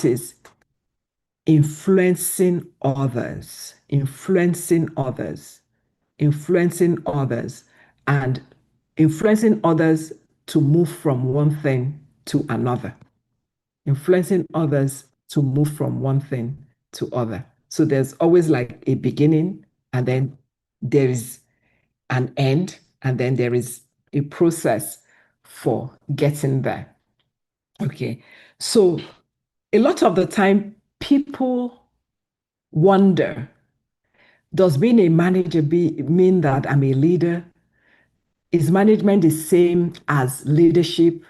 part is influencing others, influencing others, influencing others, and influencing others to move from one thing to another. Influencing others to move from one thing to other. So there's always like a beginning, and then there is an end, and then there is a process for getting there. Okay. So a lot of the time, people wonder, does being a manager mean that I'm a leader? Is management the same as leadership?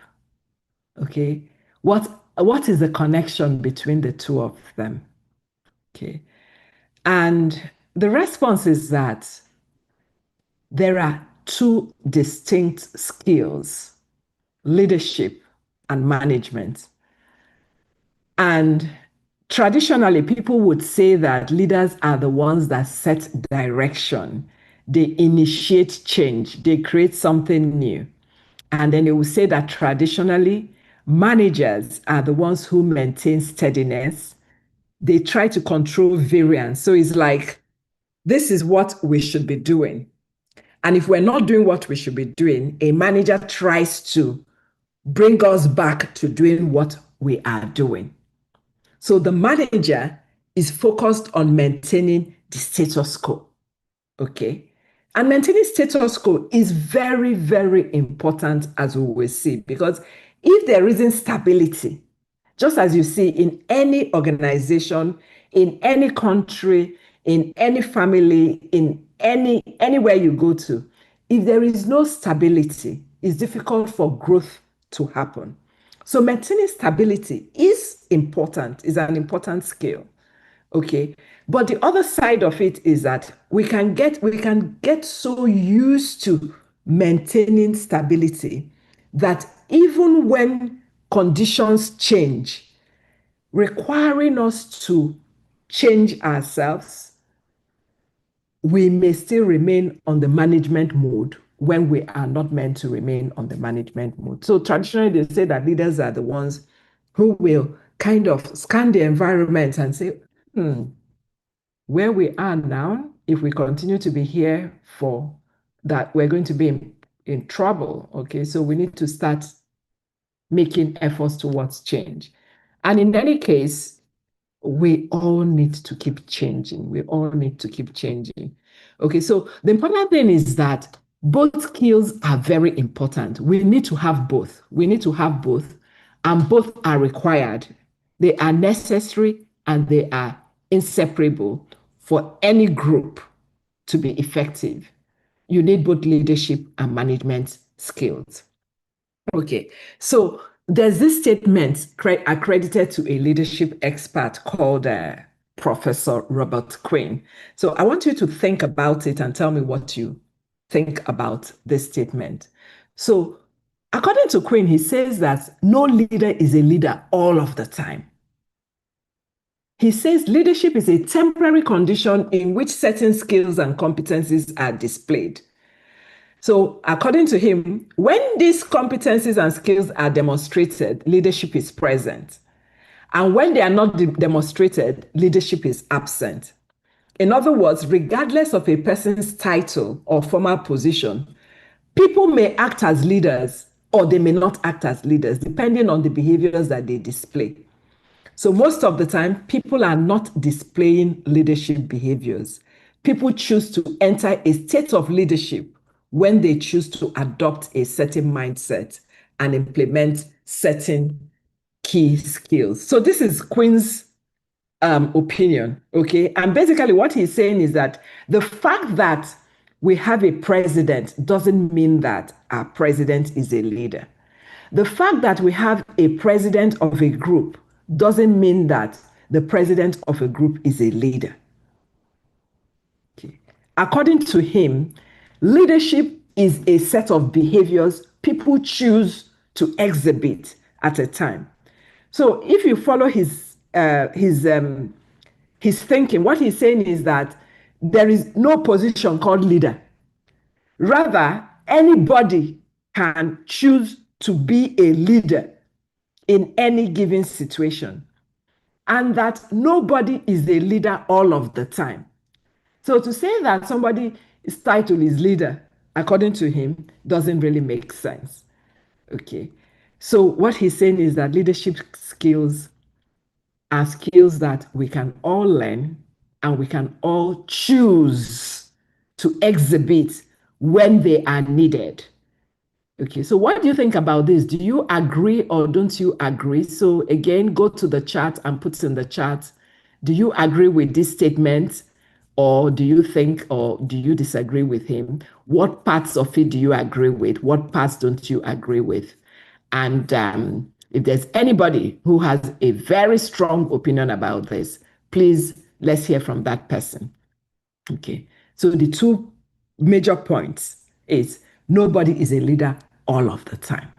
Okay. What is the connection between the two of them? Okay. And the response is that there are two distinct skills, leadership and management. And traditionally, people would say that leaders are the ones that set direction, they initiate change, they create something new. And then they will say that traditionally, managers are the ones who maintain steadiness. They try to control variance. So it's like, this is what we should be doing. And if we're not doing what we should be doing, a manager tries to bring us back to doing what we are doing. So the manager is focused on maintaining the status quo. Okay. And maintaining status quo is very, very important, as we will see, because if there isn't stability, just as you see in any organization, in any country, in any family, in anywhere you go to, if there is no stability, it's difficult for growth to happen. So maintaining stability is important, is an important skill. Okay. But the other side of it is that we can get so used to maintaining stability that even when conditions change, requiring us to change ourselves, we may still remain on the management mode when we are not meant to remain on the management mode. So traditionally, they say that leaders are the ones who will kind of scan the environment and say, where we are now, if we continue to be here for that, we're going to be in trouble. Okay, so we need to start making efforts towards change. And in any case, we all need to keep changing. We all need to keep changing. Okay, so the important thing is that both skills are very important. We need to have both. We need to have both, and both are required. They are necessary and they are inseparable for any group to be effective. You need both leadership and management skills. Okay, so there's this statement accredited to a leadership expert called Professor Robert Quinn. So I want you to think about it and tell me what you think about this statement. So according to Quinn, he says that no leader is a leader all of the time. He says leadership is a temporary condition in which certain skills and competencies are displayed. So according to him, when these competencies and skills are demonstrated, leadership is present. And when they are not demonstrated, leadership is absent. In other words, regardless of a person's title or formal position, people may act as leaders or they may not act as leaders, depending on the behaviors that they display. So most of the time, people are not displaying leadership behaviors. People choose to enter a state of leadership when they choose to adopt a certain mindset and implement certain key skills. So this is Quinn's opinion, okay? And basically what he's saying is that the fact that we have a president doesn't mean that our president is a leader. The fact that we have a president of a group doesn't mean that the president of a group is a leader. Okay. According to him, leadership is a set of behaviors people choose to exhibit at a time. So if you follow his thinking, what he's saying is that there is no position called leader. Rather, anybody can choose to be a leader in any given situation. and that nobody is a leader all of the time. So to say that somebody's title is leader, according to him, doesn't really make sense. Okay. So what he's saying is that leadership skills are skills that we can all learn and we can all choose to exhibit when they are needed. Okay, so what do you think about this? Do you agree or don't you agree? So again, go to the chat and put in the chat. Do you agree with this statement, or do you think, or do you disagree with him? What parts of it do you agree with? What parts don't you agree with? And if there's anybody who has a very strong opinion about this, please let's hear from that person. Okay. So the two major points is nobody is a leader all of the time.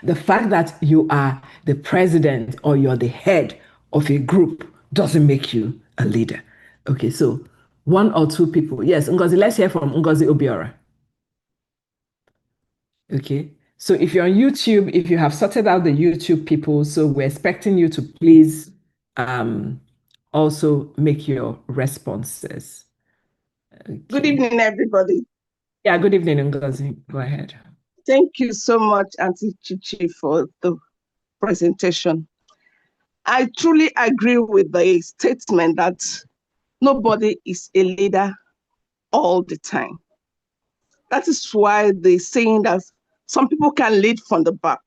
The fact that you are the president or you're the head of a group doesn't make you a leader. Okay, so one or two people. Yes, Ngozi, let's hear from Ngozi Obiora. Okay, so if you're on YouTube, if you have sorted out the YouTube people, so we're expecting you to please also make your responses. Okay. Good evening, everybody. Yeah, good evening, Ngozi. Go ahead. Thank you so much, Auntie Chichi, for the presentation. I truly agree with the statement that nobody is a leader all the time. That is why they're saying that some people can lead from the back.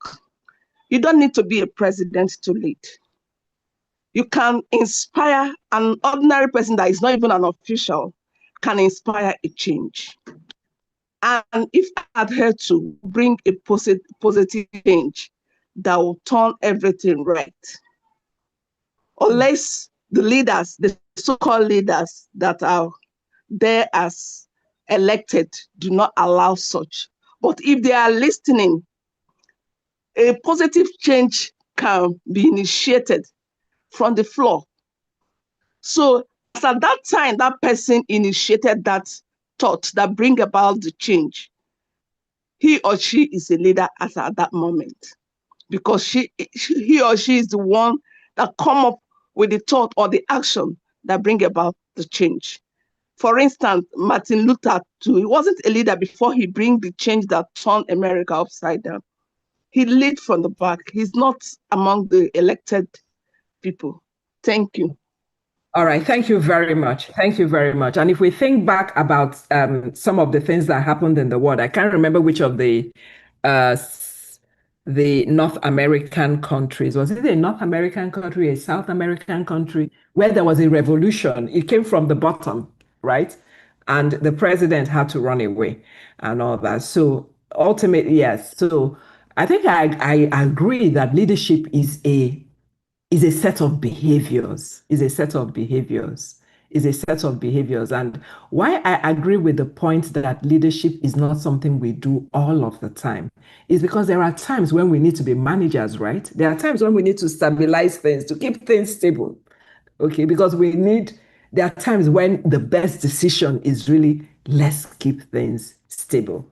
You don't need to be a president to lead. You can inspire an ordinary person that is not even an official, can inspire a change. And if I adhere to bring a positive change that will turn everything right, unless the leaders, the so-called leaders that are there as elected, do not allow such. But if they are listening, a positive change can be initiated from the floor. So at that time, that person initiated that thought that bring about the change. He or she is a leader as at that moment, because he or she is the one that come up with the thought or the action that bring about the change. For instance, Martin Luther too, he wasn't a leader before he bring the change that turned America upside down. He led from the back. He's not among the elected people. Thank you. All right, thank you very much. Thank you very much. And if we think back about some of the things that happened in the world, I can't remember which of uh, the North American countries. Was it a North American country, a South American country, where there was a revolution? It came from the bottom, right? And the president had to run away and all that. So ultimately, yes. So I think I agree that leadership is a set of behaviors, is a set of behaviors, is a set of behaviors. And why I agree with the point that leadership is not something we do all of the time is because there are times when we need to be managers, right? There are times when we need to stabilize things, to keep things stable. Okay, because there are times when the best decision is really let's keep things stable.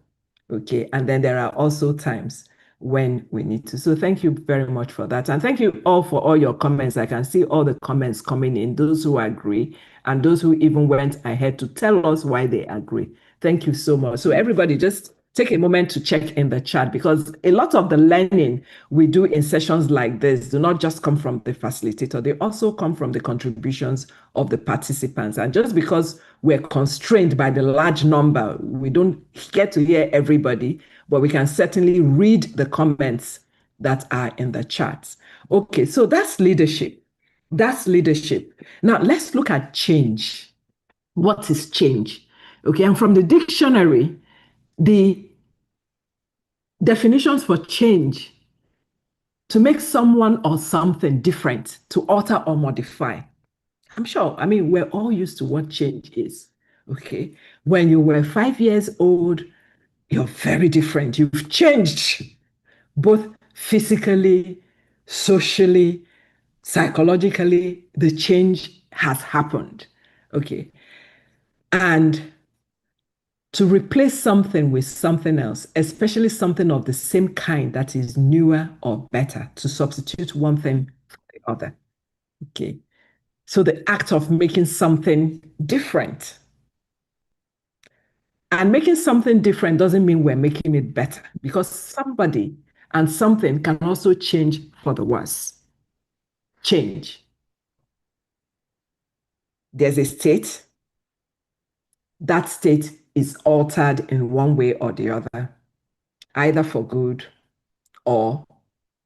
Okay, and then there are also times when we need to. So thank you very much for that. And thank you all for all your comments. I can see all the comments coming in, those who agree and those who even went ahead to tell us why they agree. Thank you so much. So everybody just take a moment to check in the chat, because a lot of the learning we do in sessions like this do not just come from the facilitator, they also come from the contributions of the participants. And just because we're constrained by the large number, we don't get to hear everybody, but we can certainly read the comments that are in the chats. Okay, so that's leadership. That's leadership. Now let's look at change. What is change? Okay, and from the dictionary, the definitions for change: to make someone or something different, to alter or modify. I'm sure, I mean, we're all used to what change is. Okay, when you were 5 years old, you're very different. You've changed both physically, socially, psychologically. The change has happened. Okay, and to replace something with something else, especially something of the same kind that is newer or better, to substitute one thing for the other. Okay. So the act of making something different. And making something different doesn't mean we're making it better, because somebody and something can also change for the worse. Change. There's a state. That state is altered in one way or the other, either for good or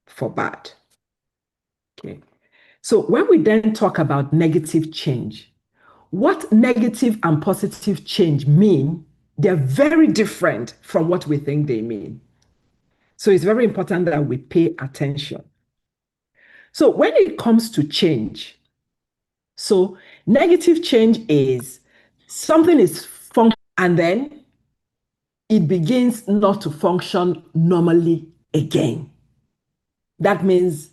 for bad. Okay. So when we then talk about negative change, what negative and positive change mean, they're very different from what we think they mean. So it's very important that we pay attention. So when it comes to change, so negative change is something is functioning and then it begins not to function normally again. That means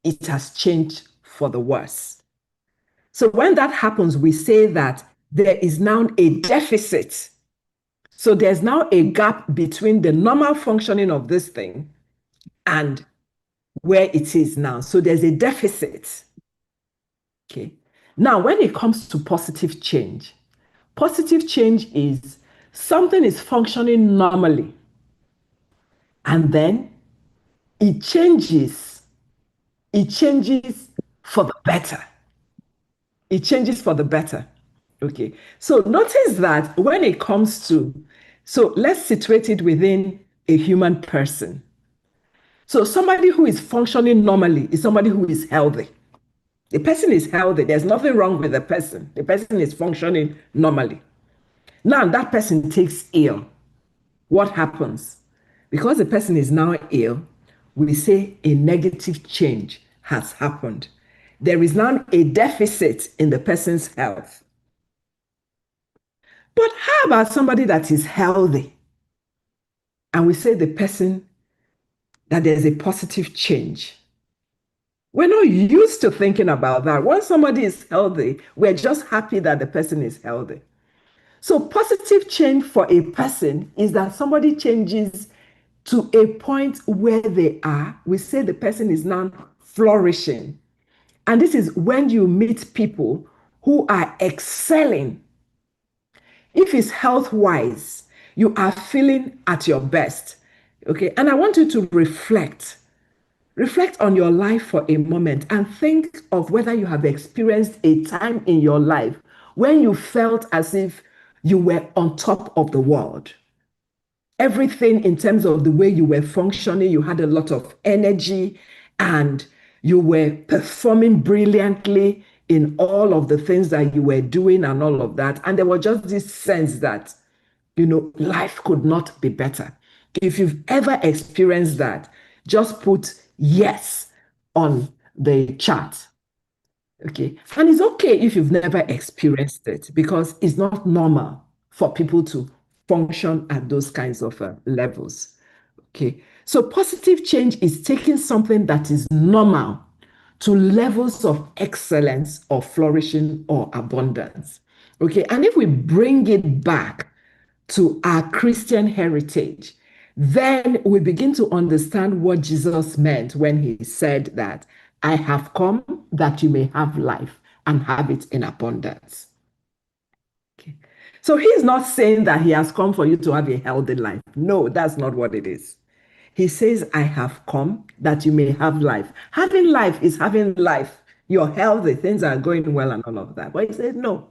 it has changed for the worse. So when that happens, we say that there is now a deficit. So there's now a gap between the normal functioning of this thing and where it is now. So there's a deficit. Okay. Now, when it comes to positive change is something is functioning normally and then it changes. It changes for the better. It changes for the better. Okay. So notice that when it comes to, so let's situate it within a human person. So somebody who is functioning normally is somebody who is healthy. The person is healthy. There's nothing wrong with the person. The person is functioning normally. Now that person takes ill. What happens? Because the person is now ill, we say a negative change has happened. There is now a deficit in the person's health. But how about somebody that is healthy? And we say the person that there's a positive change. We're not used to thinking about that. When somebody is healthy, we're just happy that the person is healthy. So positive change for a person is that somebody changes to a point where they are. We say the person is now flourishing. And this is when you meet people who are excelling. If it's health wise, you are feeling at your best. Okay. And I want you to reflect. Reflect on your life for a moment and think of whether you have experienced a time in your life when you felt as if you were on top of the world. Everything in terms of the way you were functioning, you had a lot of energy and you were performing brilliantly in all of the things that you were doing and all of that. And there was just this sense that, life could not be better. If you've ever experienced that, just put yes on the chart. Okay. And it's okay if you've never experienced it because it's not normal for people to function at those kinds of levels. Okay. So positive change is taking something that is normal to levels of excellence or flourishing or abundance. Okay. And if we bring it back to our Christian heritage, then we begin to understand what Jesus meant when he said that I have come that you may have life and have it in abundance. Okay. So he's not saying that he has come for you to have a healthy life. No, that's not what it is. He says, I have come that you may have life. Having life is having life. You're healthy, things are going well and all of that. But he said, no,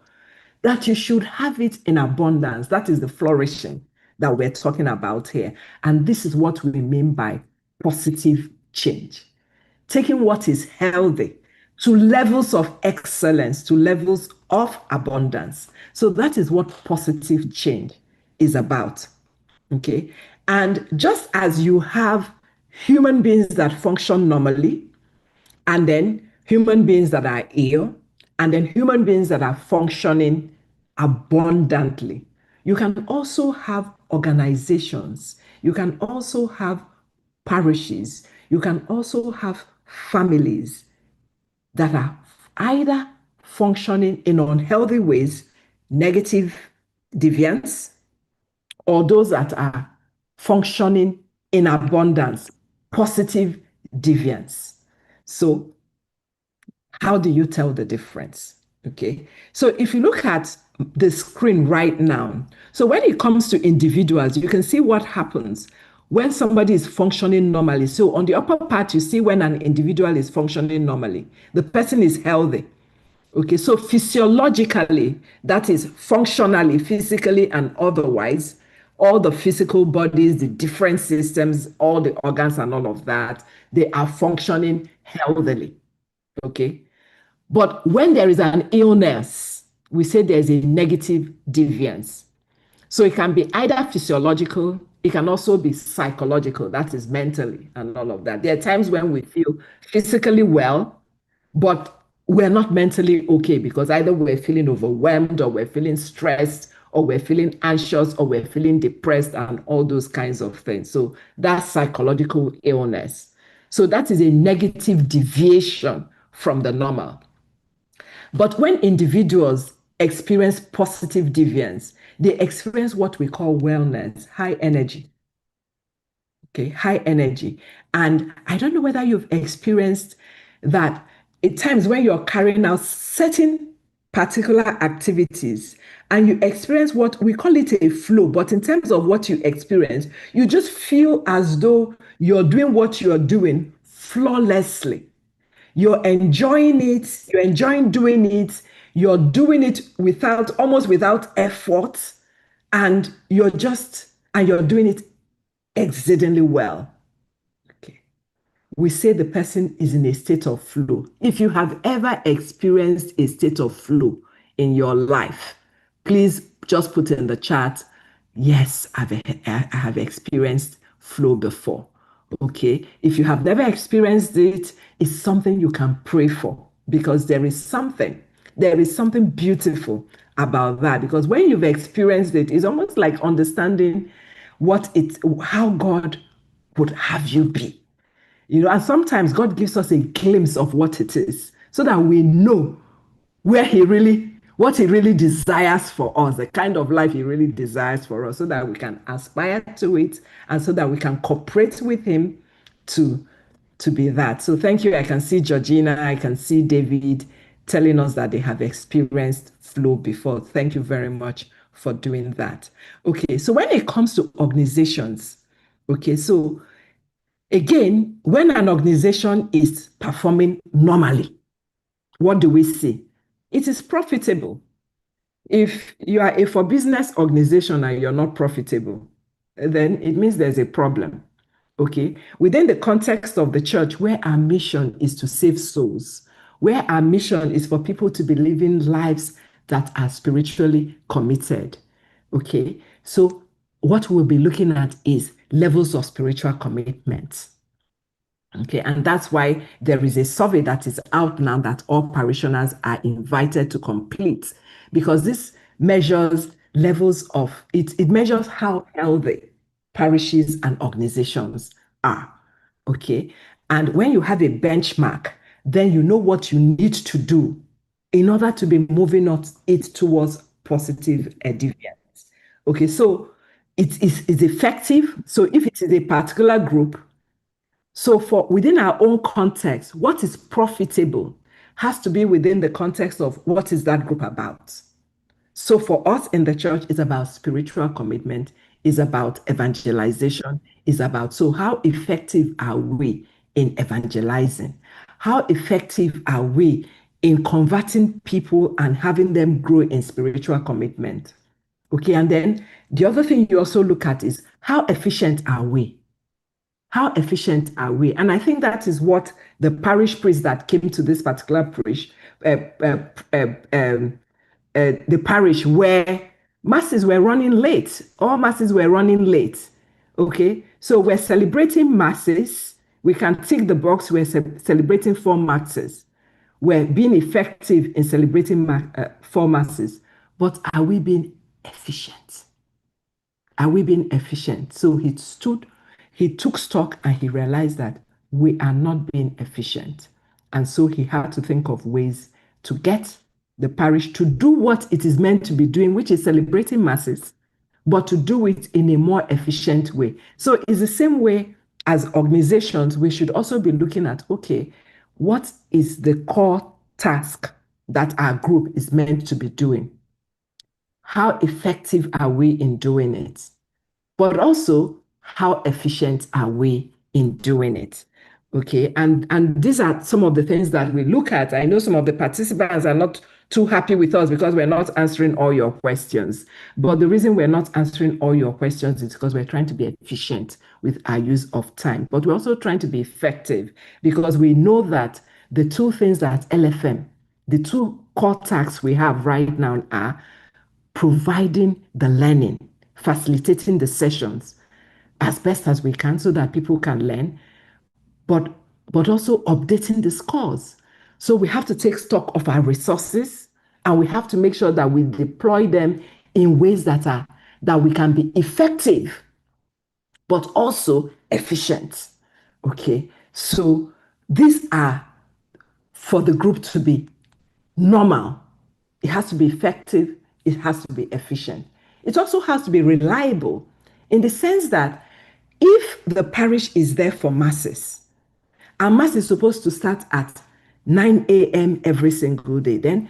that you should have it in abundance. That is the flourishing that we're talking about here. And this is what we mean by positive change. Taking what is healthy to levels of excellence, to levels of abundance. So that is what positive change is about. Okay. And just as you have human beings that function normally, and then human beings that are ill, and then human beings that are functioning abundantly. You can also have organizations. You can also have parishes. You can also have families that are either functioning in unhealthy ways, negative deviance, or those that are functioning in abundance, positive deviance. So how do you tell the difference? Okay. So if you look at the screen right now, so when it comes to individuals, you can see what happens when somebody is functioning normally. So on the upper part, you see when an individual is functioning normally, the person is healthy. Okay, so physiologically, that is functionally, physically, and otherwise, all the physical bodies, the different systems, all the organs, and all of that, they are functioning healthily. Okay. But when there is an illness, we say there's a negative deviance. So it can be either physiological, it can also be psychological, that is mentally and all of that. There are times when we feel physically well, but we're not mentally okay because either we're feeling overwhelmed or we're feeling stressed or we're feeling anxious or we're feeling depressed and all those kinds of things. So that's psychological illness. So that is a negative deviation from the normal. But when individuals experience positive deviance, they experience what we call wellness, high energy. Okay, high energy. And I don't know whether you've experienced that at times when you're carrying out certain particular activities and you experience what we call it a flow, but in terms of what you experience, you just feel as though you're doing what you're doing flawlessly. You're enjoying it, you're enjoying doing it, you're doing it without almost without effort, and you're doing it exceedingly well. Okay. We say the person is in a state of flow. If you have ever experienced a state of flow in your life, please just put in the chat, yes, I have experienced flow before. Okay. If you have never experienced it, it's something you can pray for because there is something beautiful about that. Because when you've experienced it, it's almost like understanding how God would have you be. And sometimes God gives us a glimpse of what it is so that we know what he really desires for us, the kind of life he really desires for us, so that we can aspire to it and so that we can cooperate with him to be that. So thank you. I can see Georgina, I can see David telling us that they have experienced flow before. Thank you very much for doing that. Okay, so when it comes to organizations, okay, so again, when an organization is performing normally, what do we see? It is profitable. If you are a for business organization and you're not profitable, then it means there's a problem. Okay. Within the context of the church, where our mission is to save souls, where our mission is for people to be living lives that are spiritually committed. Okay. So, what we'll be looking at is levels of spiritual commitment. Okay, and that's why there is a survey that is out now that all parishioners are invited to complete because this measures levels of it measures how healthy parishes and organizations are. Okay, and when you have a benchmark, then you know what you need to do in order to be moving it towards positive deviance. Okay, so it is effective. So if it is a particular group, so for within our own context, what is profitable has to be within the context of what is that group about. So for us in the church, it's about spiritual commitment, is about evangelization, is about so how effective are we in evangelizing? How effective are we in converting people and having them grow in spiritual commitment? Okay, and then the other thing you also look at is how efficient are we? How efficient are we? And I think that is what the parish priest that came to this particular parish, uh, uh, uh, um, the parish where masses were running late, all masses were running late. Okay, so we're celebrating masses. We can tick the box. We're celebrating four masses. We're being effective in celebrating four masses, but are we being efficient? Are we being efficient? So he took stock and he realized that we are not being efficient. And so he had to think of ways to get the parish to do what it is meant to be doing, which is celebrating masses, but to do it in a more efficient way. So it's the same way as organizations, we should also be looking at, okay, what is the core task that our group is meant to be doing. How effective are we in doing it? But also, how efficient are we in doing it? Okay, and these are some of the things that we look at. I know some of the participants are not too happy with us because we're not answering all your questions. But the reason we're not answering all your questions is because we're trying to be efficient with our use of time. But we're also trying to be effective because we know that the two things that LFM, the two core tasks we have right now are providing the learning, facilitating the sessions as best as we can so that people can learn, but also updating the scores. So we have to take stock of our resources and we have to make sure that we deploy them in ways that we can be effective but also efficient. Okay, so these are for the group to be normal. It has to be effective. It has to be efficient. It also has to be reliable in the sense that if the parish is there for masses, and mass is supposed to start at 9 a.m. every single day, then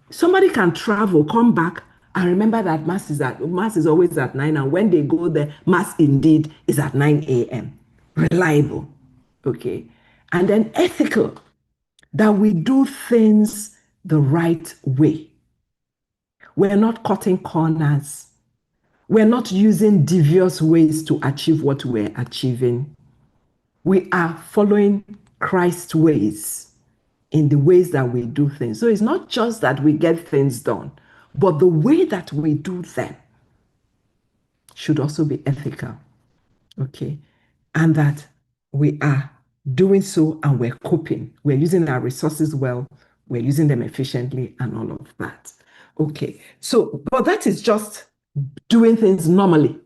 somebody can travel, come back, and remember that mass is always at 9, and when they go there, mass indeed is at 9 a.m. Reliable, okay, and then ethical, that we do things the right way. We're not cutting corners. We're not using devious ways to achieve what we're achieving. We are following Christ's ways in the ways that we do things. So it's not just that we get things done, but the way that we do them should also be ethical. Okay. And that we are doing so and we're coping. We're using our resources well, we're using them efficiently, and all of that. Okay. So, but that is just doing things normally.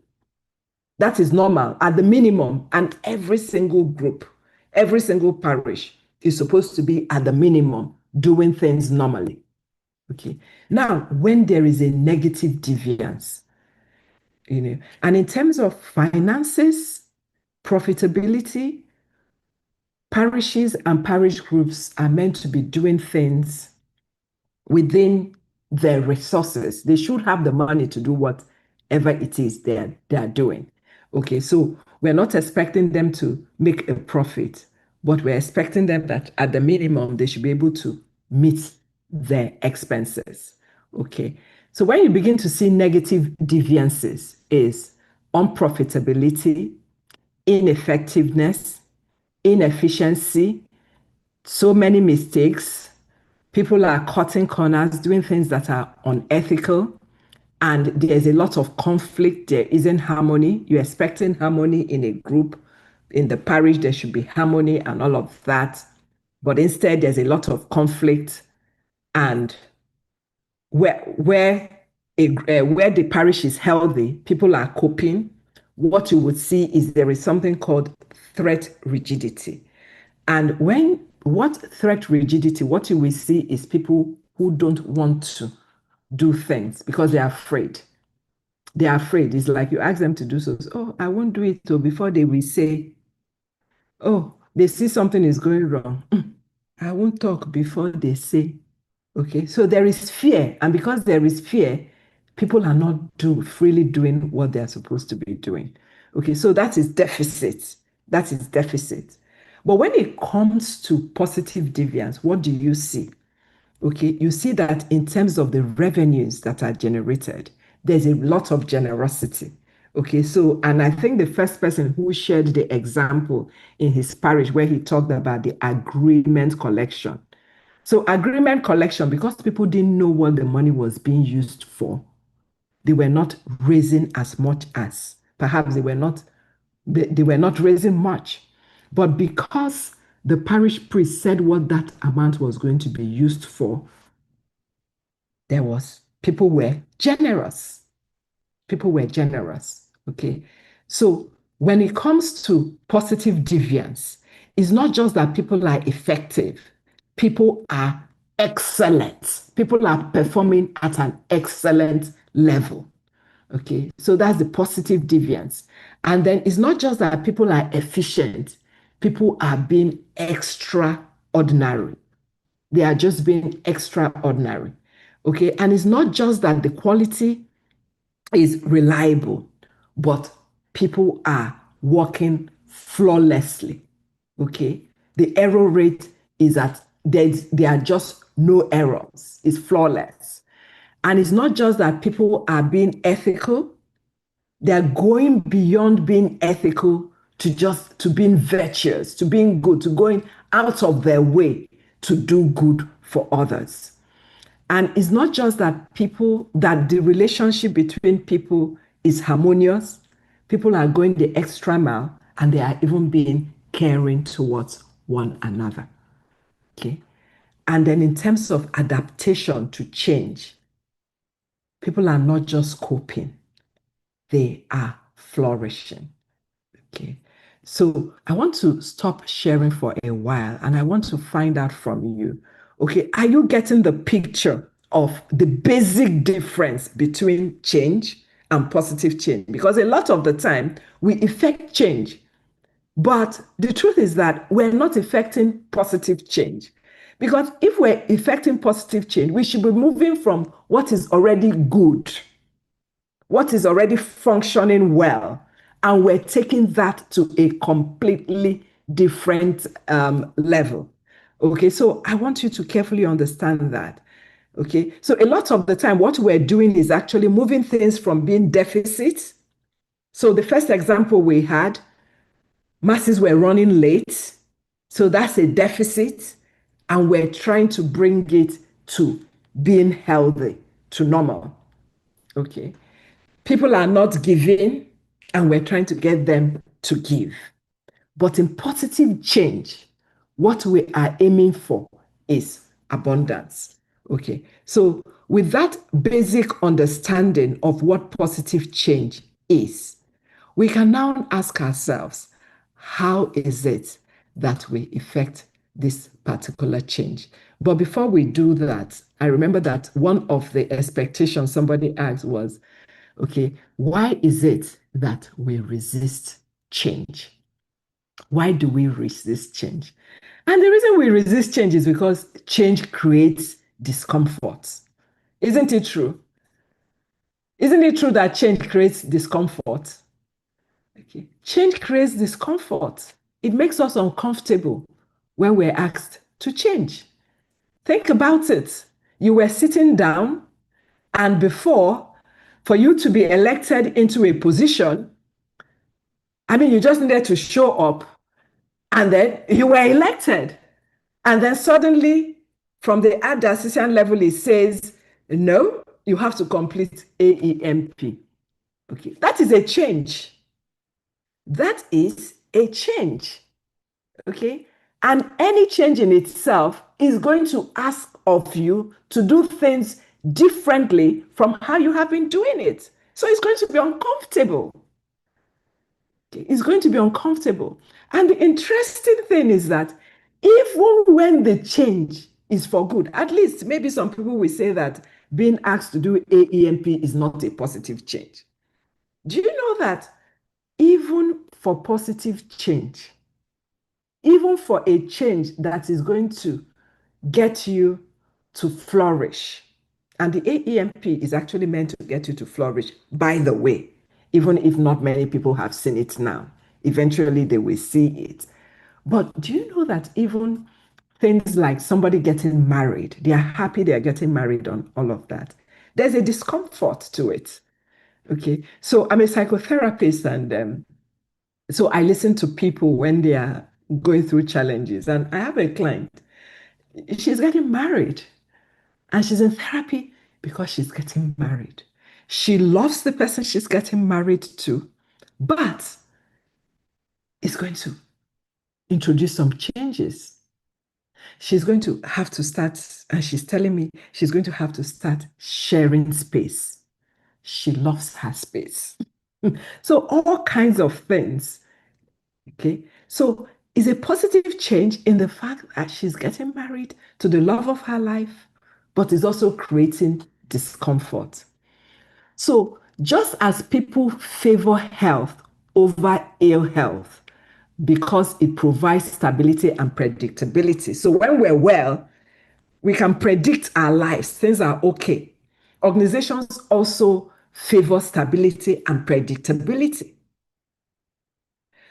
That is normal at the minimum. And every single group, every single parish is supposed to be at the minimum doing things normally. Okay. Now, when there is a negative deviance, and in terms of finances, profitability, parishes and parish groups are meant to be doing things within their resources. They should have the money to do whatever it is they're doing. Okay, so we're not expecting them to make a profit, but we're expecting them that at the minimum, they should be able to meet their expenses. Okay, so when you begin to see negative deviances is unprofitability, ineffectiveness, inefficiency, so many mistakes. People are cutting corners, doing things that are unethical, and there's a lot of conflict. There isn't harmony. You're expecting harmony in a group. In the parish, there should be harmony and all of that. But instead, there's a lot of conflict. And where the parish is healthy, people are coping. What you would see is there is something called threat rigidity. And what threat rigidity, what you will see is people who don't want to do things because they're afraid. They're afraid. It's like you ask them to do so. Oh, I won't do it. So before they will say, oh, they see something is going wrong. I won't talk before they say, okay. So there is fear. And because there is fear, people are not freely doing what they're supposed to be doing. Okay. So that is deficit. That is deficit. But when it comes to positive deviance, what do you see? Okay, you see that in terms of the revenues that are generated, there's a lot of generosity. Okay, so, and I think the first person who shared the example in his parish where he talked about the agreement collection. So, agreement collection, because people didn't know what the money was being used for, they were not raising as much as perhaps they were not raising much. But because the parish priest said what that amount was going to be used for, people were generous. People were generous. Okay. So when it comes to positive deviance, it's not just that people are effective, people are excellent. People are performing at an excellent level. Okay, so that's the positive deviance. And then it's not just that people are efficient, people are being extraordinary. They are just being extraordinary. Okay. And it's not just that the quality is reliable, but people are working flawlessly. Okay. The error rate is at there are just no errors. It's flawless. And it's not just that people are being ethical, they're going beyond being ethical to just to being virtuous, to being good, to going out of their way to do good for others. And it's not just that that the relationship between people is harmonious. People are going the extra mile and they are even being caring towards one another. Okay. And then in terms of adaptation to change, people are not just coping, they are flourishing. Okay. So I want to stop sharing for a while and I want to find out from you. Okay. Are you getting the picture of the basic difference between change and positive change? Because a lot of the time we effect change, but the truth is that we're not effecting positive change. Because if we're effecting positive change, we should be moving from what is already good, what is already functioning well, and we're taking that to a completely different level. Okay, so I want you to carefully understand that. Okay, so a lot of the time, what we're doing is actually moving things from being deficit. So the first example we had, masses were running late. So that's a deficit. And we're trying to bring it to being healthy, to normal. Okay. People are not giving, and we're trying to get them to give. But in positive change, what we are aiming for is abundance. Okay. So, with that basic understanding of what positive change is, we can now ask ourselves, how is it that we effect this particular change? But before we do that, I remember that one of the expectations somebody asked was, okay, why is it that we resist change? Why do we resist change? And the reason we resist change is because change creates discomfort. Isn't it true? Isn't it true that change creates discomfort? Okay. Change creates discomfort. It makes us uncomfortable when we're asked to change. Think about it. You were sitting down, and before, for you to be elected into a position, I mean, you just needed to show up, and then you were elected. And then suddenly, from the ad diocesan level, it says, no, you have to complete AEMP. Okay, that is a change. That is a change. Okay, and any change in itself is going to ask of you to do things differently from how you have been doing it. So it's going to be uncomfortable. Okay? It's going to be uncomfortable. And the interesting thing is that even when the change is for good, at least maybe some people will say that being asked to do AEMP is not a positive change. Do you know that even for positive change, even for a change that is going to get you to flourish, and the AEMP is actually meant to get you to flourish, by the way, even if not many people have seen it now. Eventually, they will see it. But do you know that even things like somebody getting married, they are happy they are getting married on all of that. There's a discomfort to it. Okay. So I'm a psychotherapist, and so I listen to people when they are going through challenges. And I have a client, she's getting married and she's in therapy because she's getting married. She loves the person she's getting married to, but it's going to introduce some changes. She's going to have to start, and she's telling me she's going to have to start sharing space. She loves her space. So, all kinds of things. Okay. So, is a positive change in the fact that she's getting married to the love of her life, but is also creating discomfort. So, just as people favor health over ill health because it provides stability and predictability. So, when we're well, We can predict our lives. Things are okay. Organizations also favor stability and predictability.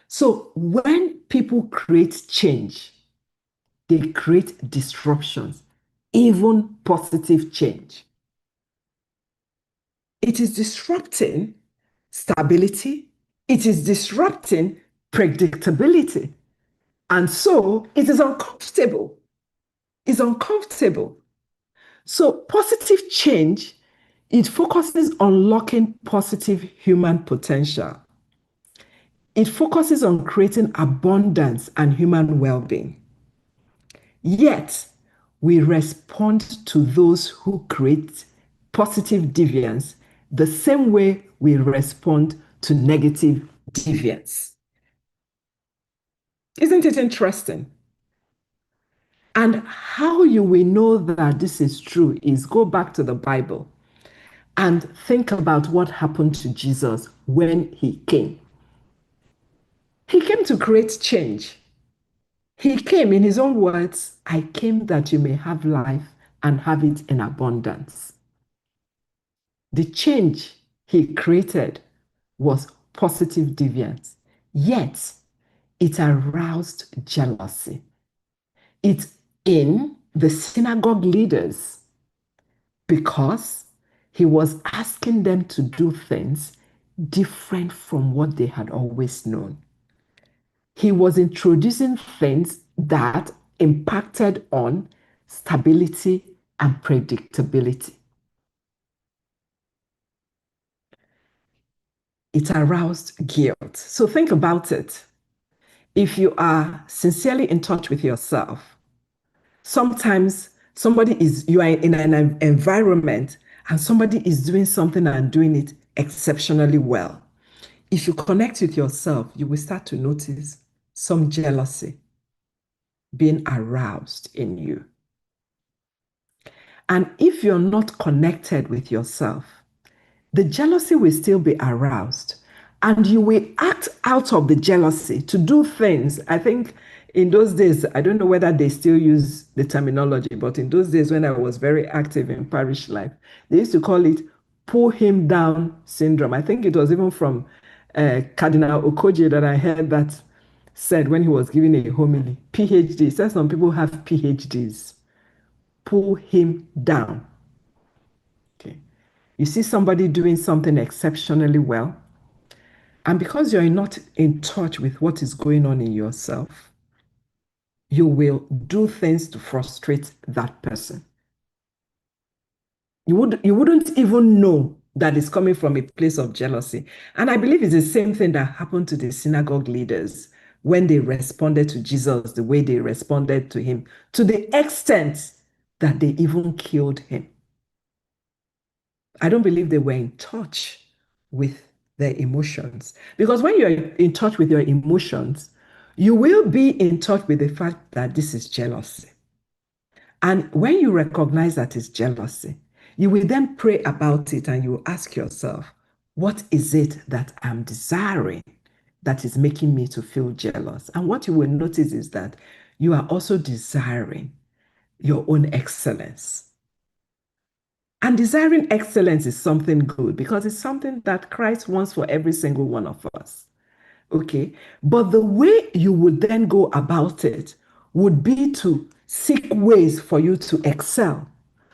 So when people create change, they create disruptions, even positive change. It is disrupting stability, it is disrupting predictability. And so it is uncomfortable. It's uncomfortable. So positive change, it focuses on unlocking positive human potential. It focuses on creating abundance and human well-being. Yet, we respond to those who create positive deviance the same way we respond to negative deviance. Isn't it interesting? And how you will know that this is true is go back to the Bible and think about what happened to Jesus when he came. He came to create change. He came, in his own words, I came that you may have life and have it in abundance. The change he created was positive deviance, yet it aroused jealousy. It's in the synagogue leaders because he was asking them to do things different from what they had always known. He was introducing things that impacted on stability and predictability. It aroused guilt. So think about it. If you are sincerely in touch with yourself, sometimes you are in an environment and somebody is doing something and doing it exceptionally well. If you connect with yourself, you will start to notice some jealousy being aroused in you. And if you're not connected with yourself, the jealousy will still be aroused. And you will act out of the jealousy to do things. I think in those days, I don't know whether they still use the terminology, but in those days when I was very active in parish life, they used to call it pull him down syndrome. I think it was even from Cardinal Okoje that I heard that said when he was giving a homily, PhD. He said some people have PhDs. Pull him down. Okay. You see somebody doing something exceptionally well, and because you're not in touch with what is going on in yourself, you will do things to frustrate that person. You wouldn't even know that it's coming from a place of jealousy. And I believe it's the same thing that happened to the synagogue leaders when they responded to Jesus the way they responded to him, to the extent that they even killed him. I don't believe they were in touch with their emotions. Because when you're in touch with your emotions, you will be in touch with the fact that this is jealousy. And when you recognize that it's jealousy, you will then pray about it and you ask yourself, what is it that I'm desiring that is making me to feel jealous? And what you will notice is that you are also desiring your own excellence. And desiring excellence is something good because it's something that Christ wants for every single one of us. Okay. But the way you would then go about it would be to seek ways for you to excel,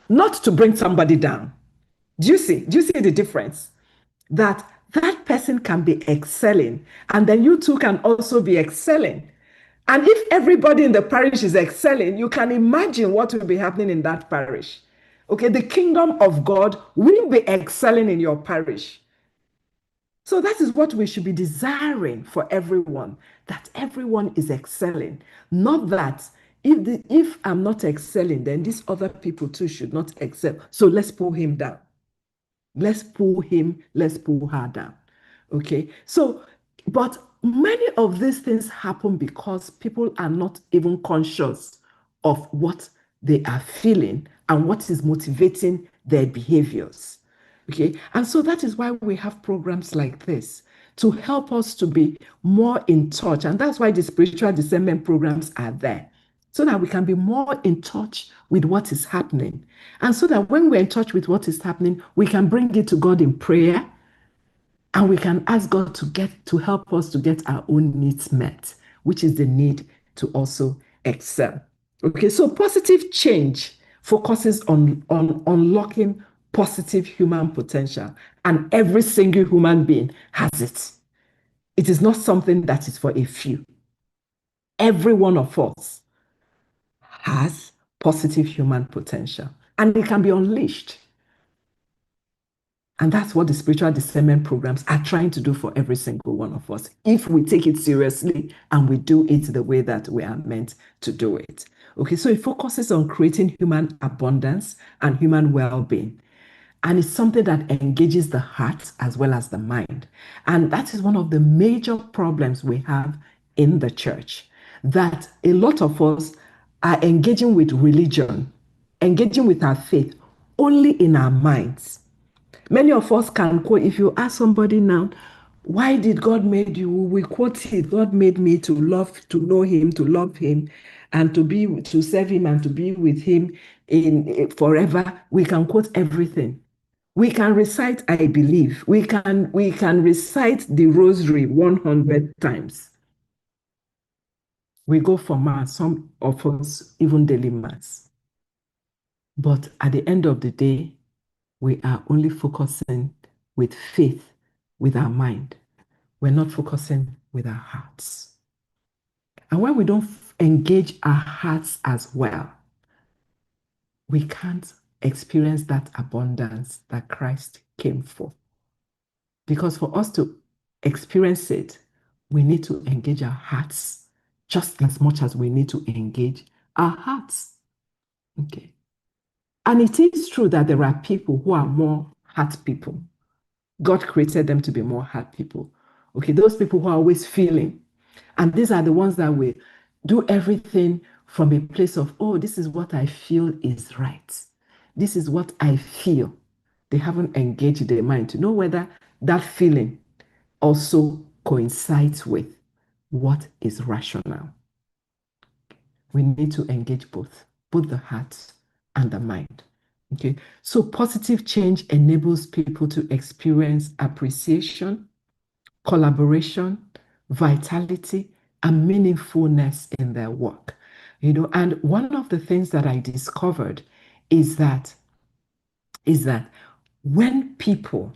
not to bring somebody down. Do you see? Do you see the difference? That person can be excelling, and then you too can also be excelling. And if everybody in the parish is excelling, you can imagine what will be happening in that parish. Okay, the kingdom of God will be excelling in your parish. So that is what we should be desiring for everyone, that everyone is excelling. Not that if I'm not excelling, then these other people too should not excel. So let's pull him down. Let's pull her down. Okay. So, but many of these things happen because people are not even conscious of what they are feeling and what is motivating their behaviors. Okay. And so that is why we have programs like this to help us to be more in touch. And that's why the spiritual discernment programs are there. so that we can be more in touch with what is happening. And so that when we're in touch with what is happening, we can bring it to God in prayer and we can ask God to help us to get our own needs met, which is the need to also excel. Okay, so positive change focuses on unlocking positive human potential, and every single human being has it. It is not something that is for a few. Every one of us has positive human potential, and it can be unleashed. And that's what the spiritual discernment programs are trying to do for every single one of us, if we take it seriously and we do it the way that we are meant to do it. Okay, so it focuses on creating human abundance and human well being. And it's something that engages the heart as well as the mind. And that is one of the major problems we have in the church, that a lot of us are engaging with religion, engaging with our faith only in our minds. Many of us can quote, if you ask somebody now, why did God make you? We quote it, God made me to love, to know him, to love him, and to serve him and to be with him in forever. We can quote everything. We can recite, I believe. We can recite the rosary 100 times. We go for mass, some of us even daily mass. But at the end of the day, we are only focusing with faith, with our mind. We're not focusing with our hearts. And when we don't engage our hearts as well, we can't experience that abundance that Christ came for. Because for us to experience it, we need to engage our hearts just as much as we need to engage our hearts. Okay. And it is true that there are people who are more heart people. God created them to be more heart people. Okay, those people who are always feeling. And these are the ones that will do everything from a place of, oh, this is what I feel is right. This is what I feel. They haven't engaged their mind to know whether that feeling also coincides with what is rational. We need to engage both the heart and the mind. Okay, so positive change enables people to experience appreciation, collaboration, vitality, and meaningfulness in their work. And one of the things that I discovered is that when people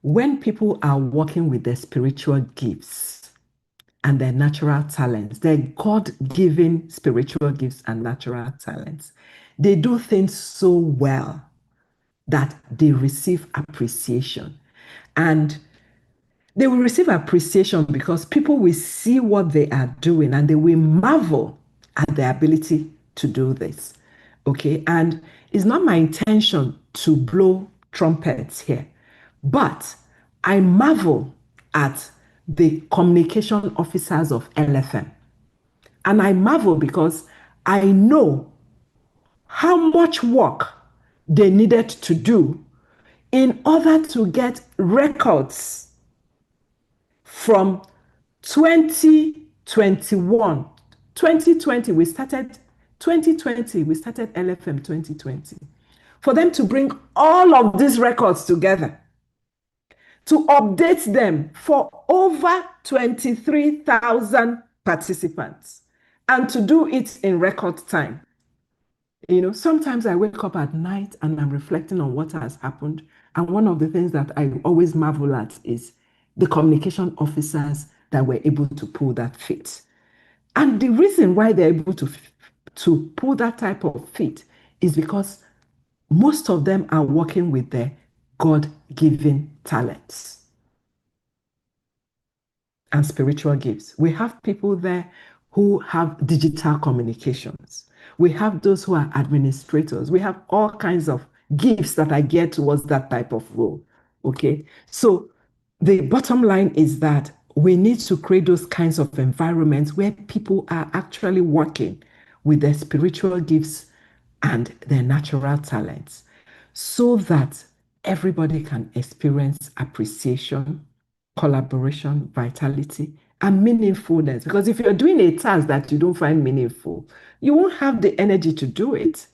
when people are working with their spiritual gifts and their natural talents, their God-given spiritual gifts and natural talents, they do things so well that they receive appreciation. And they will receive appreciation because people will see what they are doing and they will marvel at their ability to do this. Okay. And it's not my intention to blow trumpets here, but I marvel at the communication officers of LFM. And I marvel because I know how much work they needed to do in order to get records from 2021. 2020, we started 2020, we started LFM 2020. For them to bring all of these records together, to update them for over 23,000 participants, and to do it in record time. Sometimes I wake up at night and I'm reflecting on what has happened. And one of the things that I always marvel at is the communication officers that were able to pull that feat. And the reason why they're able to pull that type of feat is because most of them are working with their God-given talents and spiritual gifts. We have people there who have digital communications. We have those who are administrators. We have all kinds of gifts that are geared towards that type of role. Okay. So the bottom line is that we need to create those kinds of environments where people are actually working with their spiritual gifts and their natural talents so that everybody can experience appreciation, collaboration, vitality, and meaningfulness. Because if you're doing a task that you don't find meaningful, you won't have the energy to do it.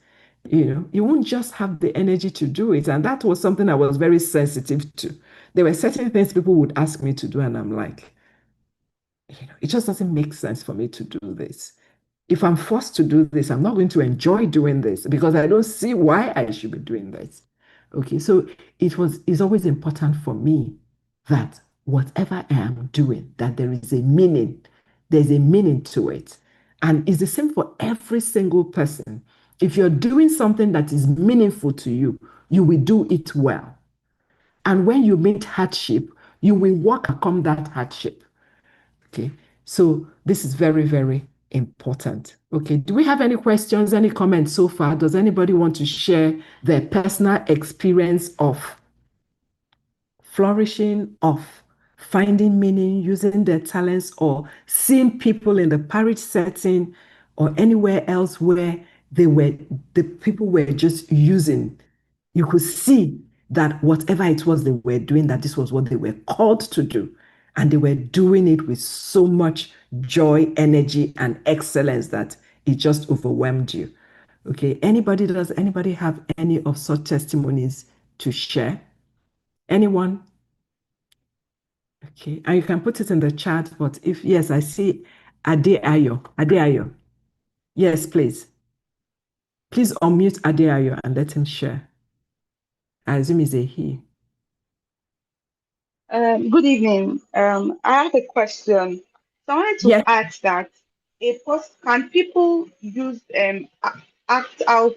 You won't just have the energy to do it. And that was something I was very sensitive to. There were certain things people would ask me to do, and I'm like, it just doesn't make sense for me to do this. If I'm forced to do this, I'm not going to enjoy doing this because I don't see why I should be doing this. Okay, so it's always important for me that whatever I am doing, that there is a meaning, there's a meaning to it. And it's the same for every single person. If you're doing something that is meaningful to you, you will do it well. And when you meet hardship, you will overcome that hardship. Okay, so this is very, very important. Okay, do we have any questions, any comments so far? Does anybody want to share their personal experience of flourishing, of finding meaning, using their talents, or seeing people in the parish setting or anywhere else where the people were just using? You could see that whatever it was they were doing, that this was what they were called to do. And they were doing it with so much joy, energy, and excellence that it just overwhelmed you. Okay, does anybody have any of such testimonies to share? Anyone? Okay, and you can put it in the chat, but if yes, I see Adeayo. Adeayo. Yes, please. Please unmute Adeayo and let him share. I assume it's a he. Good evening. I have a question. So I wanted to Yes. ask that can people act out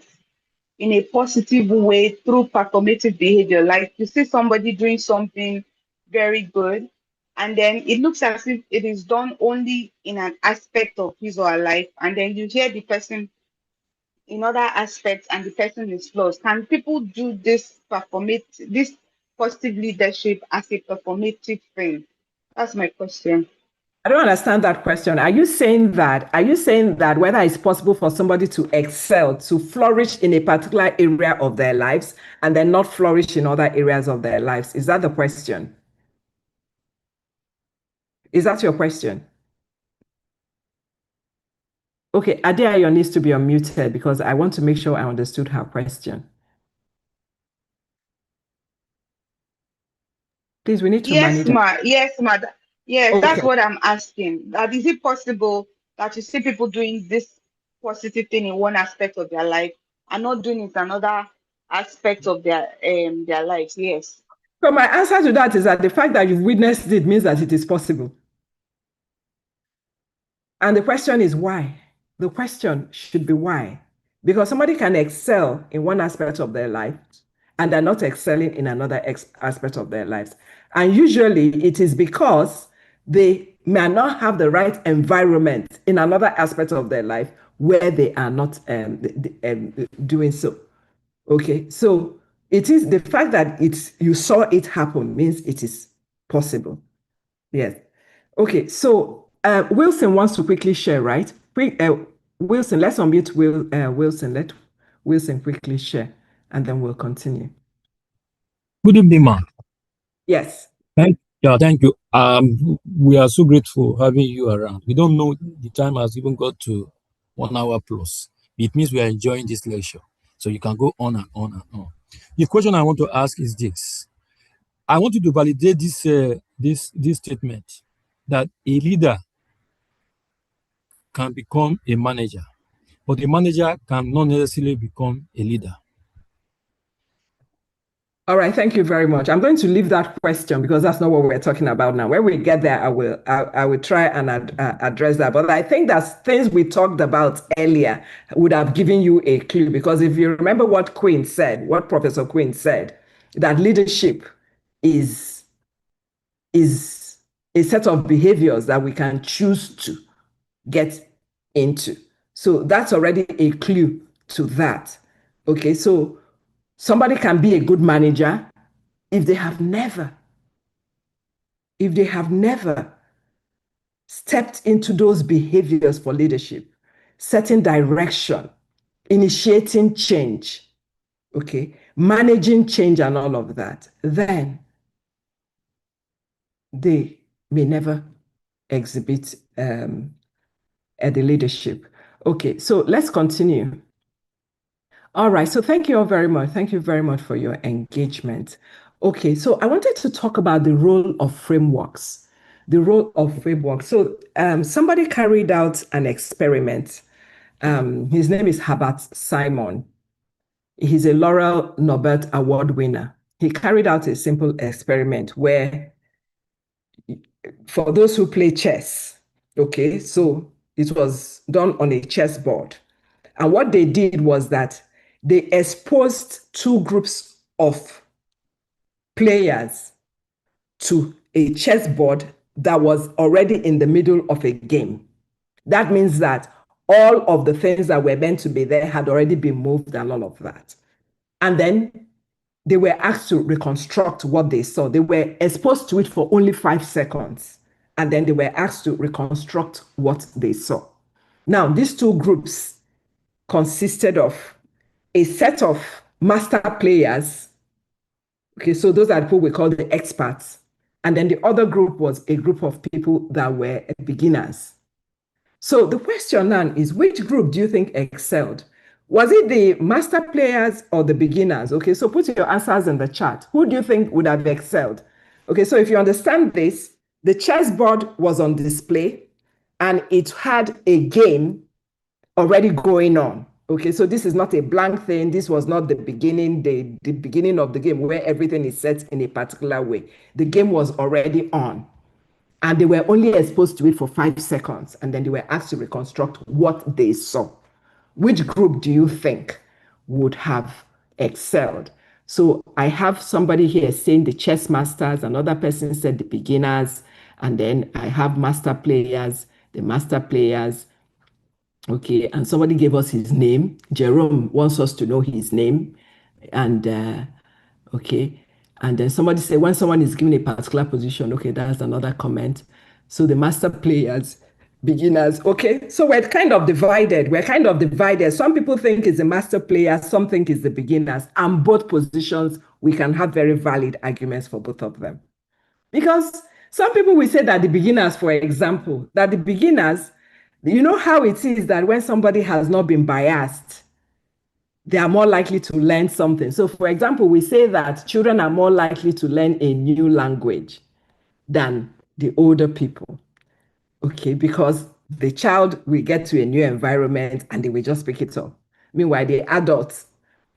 in a positive way through performative behavior? Like you see somebody doing something very good, and then it looks as if it is done only in an aspect of his or her life, and then you hear the person in other aspects and the person is flawed. Can people do this positive leadership as a performative thing? That's my question. I don't understand that question. Are you saying that whether it's possible for somebody to excel, to flourish in a particular area of their lives and then not flourish in other areas of their lives? Is that the question? Is that your question? Okay, Adeayo needs to be unmuted because I want to make sure I understood her question. Please, we need to Yes, manage. ma. Yes, ma. Yes, Okay. that's what I'm asking. That is it possible that you see people doing this positive thing in one aspect of their life and not doing it another aspect of their lives? Yes. So my answer to that is that the fact that you've witnessed it means that it is possible. And the question is why? The question should be why. Because somebody can excel in one aspect of their life and they're not excelling in another aspect of their lives. And usually it is because they may not have the right environment in another aspect of their life where they are not doing so. Okay, so it is the fact that you saw it happen means it is possible. Yes. Okay, so Wilson wants to quickly share, right? Wilson, let's unmute Wilson. Let Wilson quickly share, and then we'll continue. Good evening, ma'am. Yes. Thank you. We are so grateful having you around. We don't know the time has even got to 1 hour plus. It means we are enjoying this lecture. So you can go on and on and on. The question I want to ask is this. I want you to validate this statement that a leader can become a manager, but a manager can not necessarily become a leader. All right, thank you very much. I'm going to leave that question because that's not what we're talking about now. When we get there, I will try and address that. But I think that things we talked about earlier would have given you a clue because if you remember what Professor Quinn said, that leadership is a set of behaviors that we can choose to get into. So that's already a clue to that. Okay, so somebody can be a good manager if they have never stepped into those behaviors for leadership, setting direction, initiating change, okay, managing change and all of that, then they may never exhibit the leadership. Okay, so let's continue. All right, so thank you all very much. Thank you very much for your engagement. Okay, so I wanted to talk about the role of frameworks. The role of frameworks. So somebody carried out an experiment. His name is Herbert Simon. He's a Laurel Nobel Award winner. He carried out a simple experiment where, for those who play chess, okay, so it was done on a chessboard. And what they did was that they exposed two groups of players to a chessboard that was already in the middle of a game. That means that all of the things that were meant to be there had already been moved and all of that. And then they were asked to reconstruct what they saw. They were exposed to it for only 5 seconds. And then they were asked to reconstruct what they saw. Now, these two groups consisted of a set of master players. Okay, so those are people we call the experts. And then the other group was a group of people that were beginners. So the question now is, which group do you think excelled? Was it the master players or the beginners? Okay, so put your answers in the chat. Who do you think would have excelled? Okay, so if you understand this, the chessboard was on display and it had a game already going on. Okay, so this is not a blank thing. This was not the beginning, the beginning of the game where everything is set in a particular way. The game was already on. And they were only exposed to it for 5 seconds. And then they were asked to reconstruct what they saw. Which group do you think would have excelled? So I have somebody here saying the chess masters, another person said the beginners, and then I have master players, the master players. Okay, and somebody gave us his name. Jerome wants us to know his name. And okay, and then somebody said when someone is given a particular position, okay, that's another comment. So the master players, beginners, okay, so we're kind of divided. Some people think it's the master players, some think it's the beginners, and both positions, we can have very valid arguments for both of them. Because some people will say that the beginners, for example, that the beginners, you know how it is that when somebody has not been biased, they are more likely to learn something. So for example, we say that children are more likely to learn a new language than the older people. Okay, because the child will get to a new environment and they will just pick it up. Meanwhile, the adults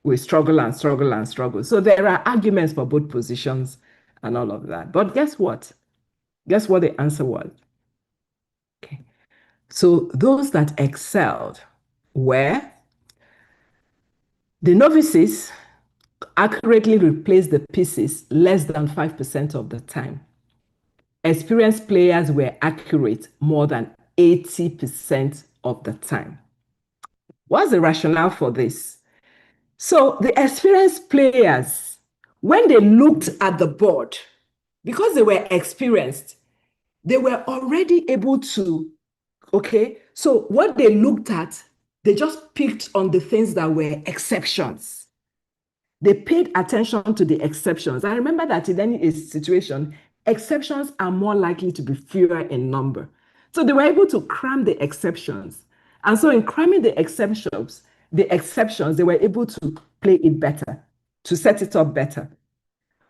will struggle and struggle and struggle. So there are arguments for both positions and all of that. But guess what? Guess what the answer was? Okay. So those that excelled were the novices accurately replaced the pieces less than 5% of the time. Experienced players were accurate more than 80% of the time. What's the rationale for this? So the experienced players, when they looked at the board, because they were experienced, they were already able to, okay, so what they looked at, they just picked on the things that were exceptions. They paid attention to the exceptions. I remember that in any situation, exceptions are more likely to be fewer in number. So they were able to cram the exceptions. And so in cramming the exceptions, they were able to play it better, to set it up better.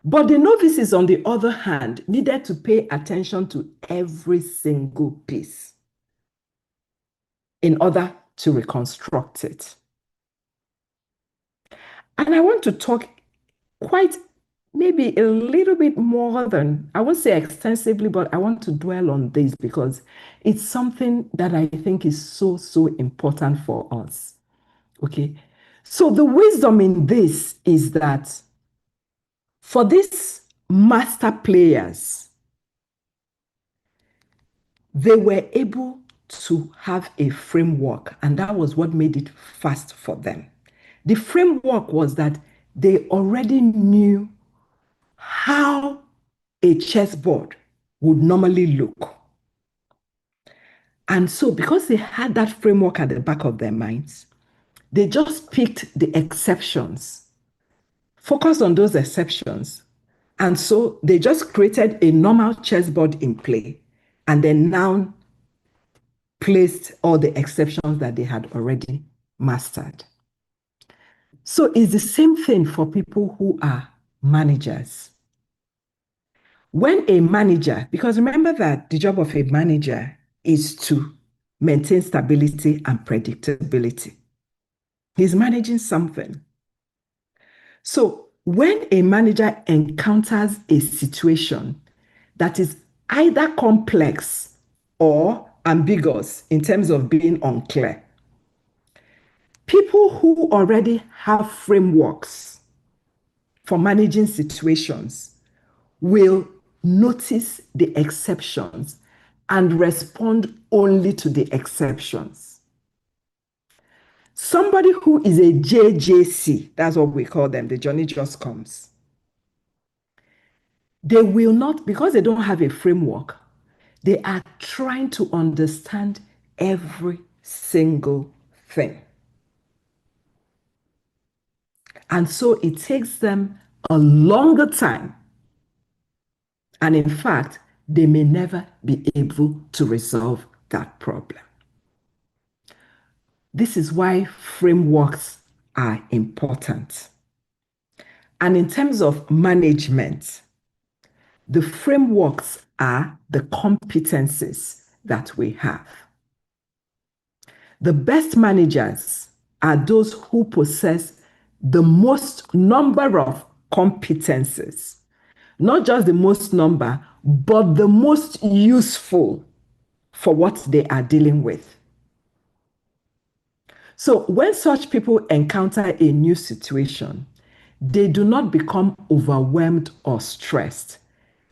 But the novices, on the other hand, needed to pay attention to every single piece in order to reconstruct it. And I want to talk quite maybe a little bit more than, I won't say extensively, but I want to dwell on this because it's something that I think is so, so important for us. Okay. So the wisdom in this is that for these master players, they were able to have a framework, and that was what made it fast for them. The framework was that they already knew how a chessboard would normally look. And so because they had that framework at the back of their minds, they just picked the exceptions, focused on those exceptions. And so they just created a normal chessboard in play. and then now placed all the exceptions that they had already mastered. So it's the same thing for people who are managers. When a manager, because remember that the job of a manager is to maintain stability and predictability. He's managing something. So when a manager encounters a situation that is either complex or ambiguous in terms of being unclear, people who already have frameworks for managing situations will notice the exceptions and respond only to the exceptions. Somebody who is a JJC, that's what we call them, the Johnny Just Comes, they will not, because they don't have a framework, they are trying to understand every single thing. And so it takes them a longer time. And in fact, they may never be able to resolve that problem. This is why frameworks are important. And in terms of management, the frameworks are the competencies that we have. The best managers are those who possess the most number of competencies, not just the most number, but the most useful for what they are dealing with. So when such people encounter a new situation, they do not become overwhelmed or stressed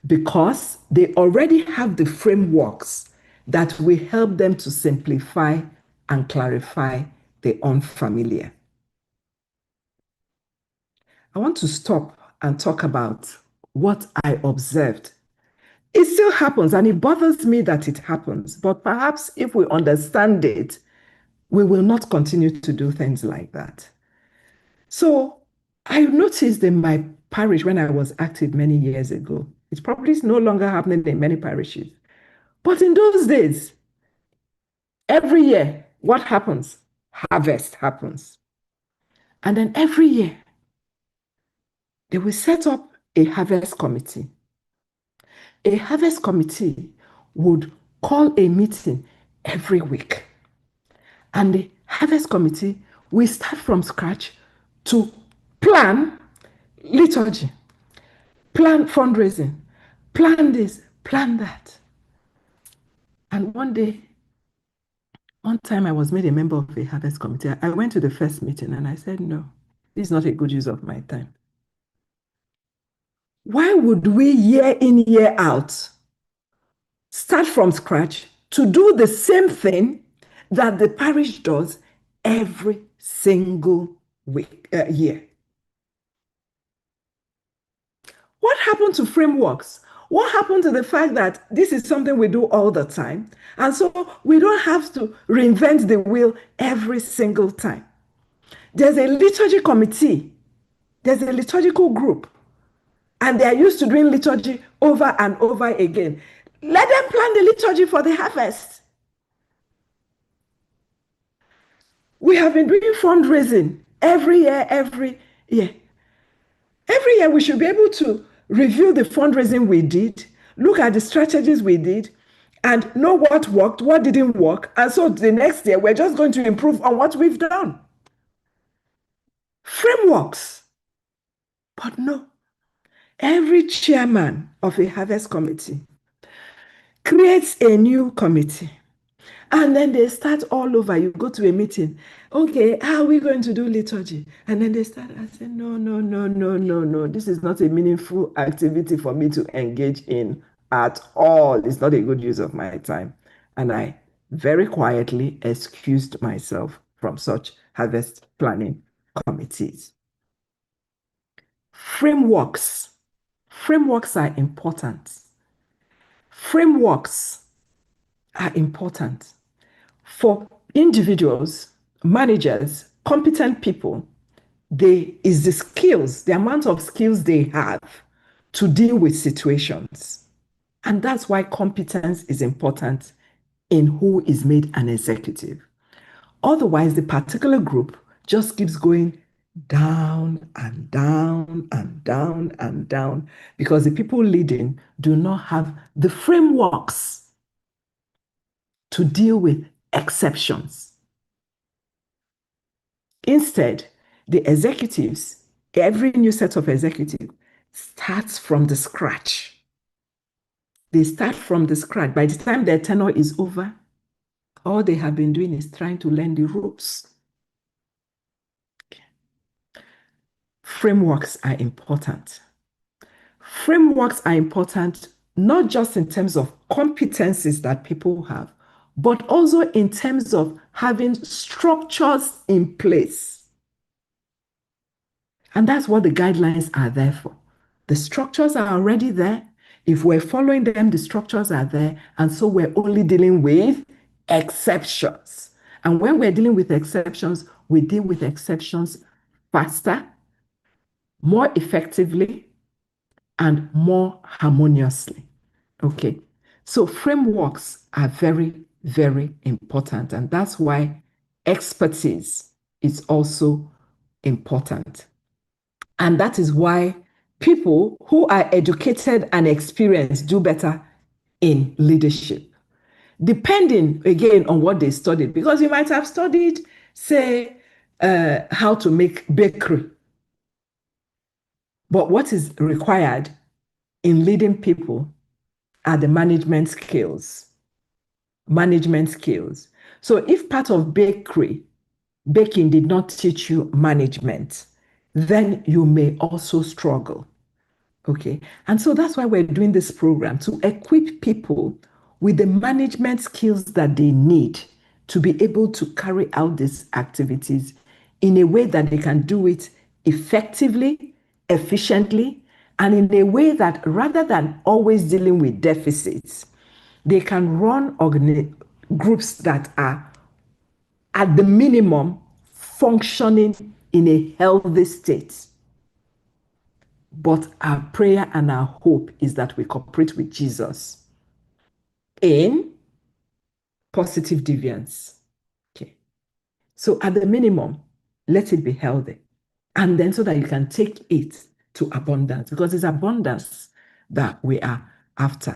because they already have the frameworks that will help them to simplify and clarify the unfamiliar. I want to stop and talk about what I observed. It still happens, and it bothers me that it happens, but perhaps if we understand it, we will not continue to do things like that. So I noticed in my parish when I was active many years ago, it probably is no longer happening in many parishes. But in those days, every year, what happens? Harvest happens. And then every year, they will set up a harvest committee. A harvest committee would call a meeting every week. And the harvest committee will start from scratch to plan liturgy, plan fundraising, plan this, plan that. And one time I was made a member of a harvest committee. I went to the first meeting and I said, no, this is not a good use of my time. Why would we year in, year out start from scratch to do the same thing that the parish does every single year? What happened to frameworks? What happened to the fact that this is something we do all the time? And so we don't have to reinvent the wheel every single time. There's a liturgy committee. There's a liturgical group. And they are used to doing liturgy over and over again. Let them plan the liturgy for the harvest. We have been doing fundraising every year. Every year we should be able to review the fundraising we did, look at the strategies we did, and know what worked, what didn't work. And so the next year, we're just going to improve on what we've done. Frameworks. But no, every chairman of a harvest committee creates a new committee. And then they start all over. You go to a meeting. Okay, how are we going to do liturgy? And then they start and say, no. This is not a meaningful activity for me to engage in at all. It's not a good use of my time. And I very quietly excused myself from such harvest planning committees. Frameworks. Frameworks are important. Frameworks are important for individuals, managers, competent people. Is the skills, the amount of skills they have to deal with situations. And that's why competence is important in who is made an executive. Otherwise, the particular group just keeps going down and down and down and down because the people leading do not have the frameworks to deal with exceptions. Instead, the executives, every new set of executive starts from the scratch. They start from the scratch. By the time their tenure is over, all they have been doing is trying to learn the ropes. Frameworks are important. Frameworks are important not just in terms of competencies that people have, but also in terms of having structures in place. And that's what the guidelines are there for. The structures are already there. If we're following them, the structures are there. And so we're only dealing with exceptions. And when we're dealing with exceptions, we deal with exceptions faster, more effectively, and more harmoniously. Okay. So frameworks are very, very important. And that's why expertise is also important. And that is why people who are educated and experienced do better in leadership, depending again on what they studied. Because you might have studied, say, how to make bakery. But what is required in leading people are the management skills. Management skills. So if part of baking did not teach you management, then you may also struggle. Okay. And so that's why we're doing this program to equip people with the management skills that they need to be able to carry out these activities in a way that they can do it effectively, efficiently, and in a way that rather than always dealing with deficits, they can run groups that are at the minimum functioning in a healthy state. But our prayer and our hope is that we cooperate with Jesus in positive deviance. Okay. So at the minimum, let it be healthy. And then so that you can take it to abundance, because it's abundance that we are after.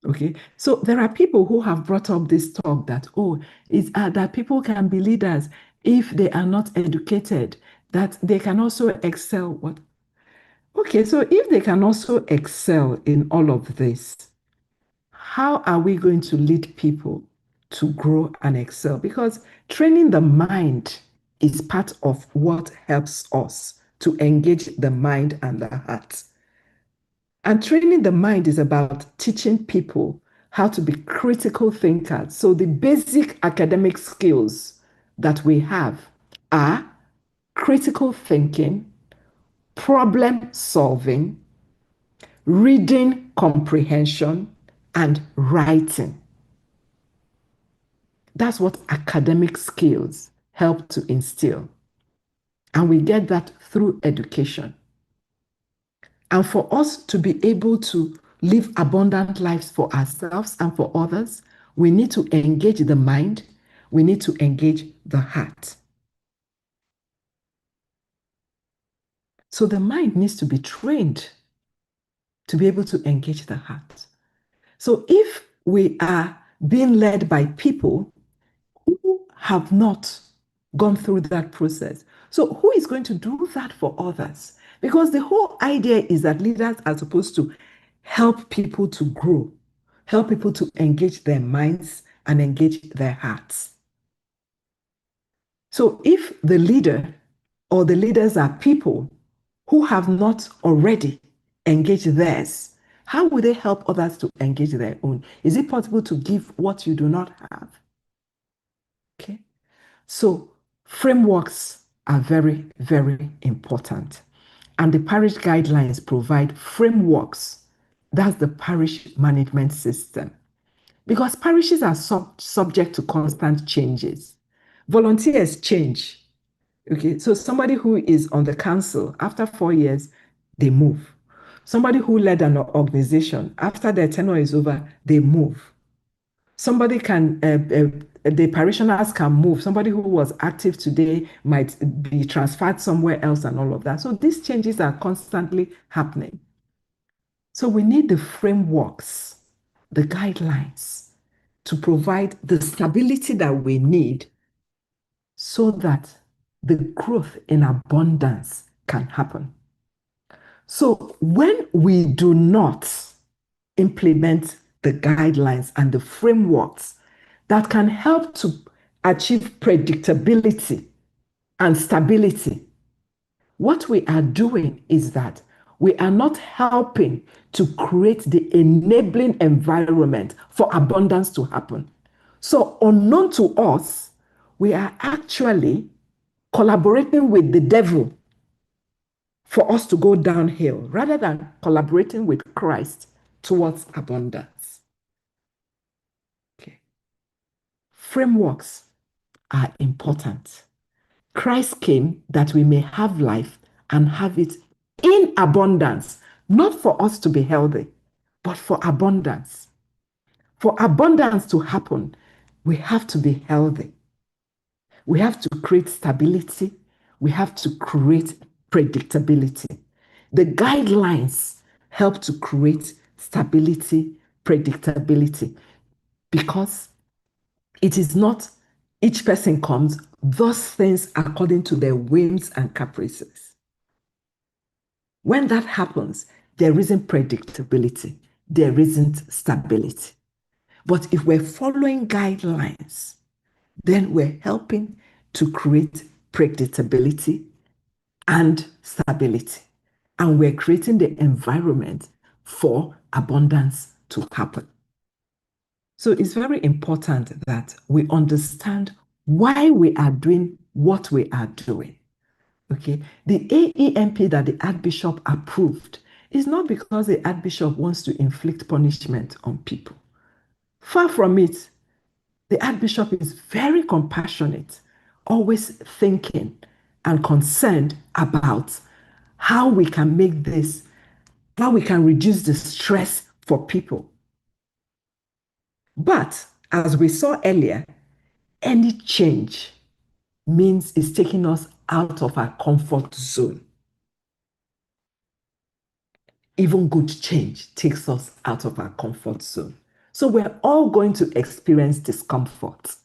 Okay. So there are people who have brought up this talk that, that people can be leaders if they are not educated, that they can also excel. What? Okay, so if they can also excel in all of this, how are we going to lead people to grow and excel? Because training the mind is part of what helps us to engage the mind and the heart. And training the mind is about teaching people how to be critical thinkers. So the basic academic skills that we have are critical thinking, problem solving, reading comprehension, and writing. That's what academic skills help to instill. And we get that through education. And for us to be able to live abundant lives for ourselves and for others, we need to engage the mind, we need to engage the heart. So the mind needs to be trained to be able to engage the heart. So if we are being led by people who have not gone through that process, so who is going to do that for others? Because the whole idea is that leaders are supposed to help people to grow, help people to engage their minds and engage their hearts. So if the leader or the leaders are people who have not already engaged theirs, how will they help others to engage their own? Is it possible to give what you do not have? Okay. So frameworks are very, very important. And the parish guidelines provide frameworks. That's the parish management system. Because parishes are subject to constant changes. Volunteers change. Okay, so somebody who is on the council, after 4 years, they move. Somebody who led an organization, after their tenure is over, they move. Somebody can, the parishioners can move. Somebody who was active today might be transferred somewhere else and all of that. So these changes are constantly happening. So we need the frameworks, the guidelines to provide the stability that we need so that the growth in abundance can happen. So when we do not implement the guidelines and the frameworks that can help to achieve predictability and stability, what we are doing is that we are not helping to create the enabling environment for abundance to happen. So, unknown to us, we are actually collaborating with the devil for us to go downhill rather than collaborating with Christ towards abundance. Okay. Frameworks are important. Christ came that we may have life and have it in abundance, not for us to be healthy, but for abundance. For abundance to happen, we have to be healthy. We have to create stability. We have to create predictability. The guidelines help to create stability, predictability, because it is not each person comes, those things according to their whims and caprices. When that happens, there isn't predictability, there isn't stability. But if we're following guidelines, then we're helping to create predictability and stability. And we're creating the environment for abundance to happen. So it's very important that we understand why we are doing what we are doing. Okay, the AEMP that the Archbishop approved is not because the Archbishop wants to inflict punishment on people. Far from it. The Archbishop is very compassionate, always thinking and concerned about how we can make this, how we can reduce the stress for people. But as we saw earlier, any change means it's taking us out of our comfort zone. Even good change takes us out of our comfort zone. So we're all going to experience discomfort.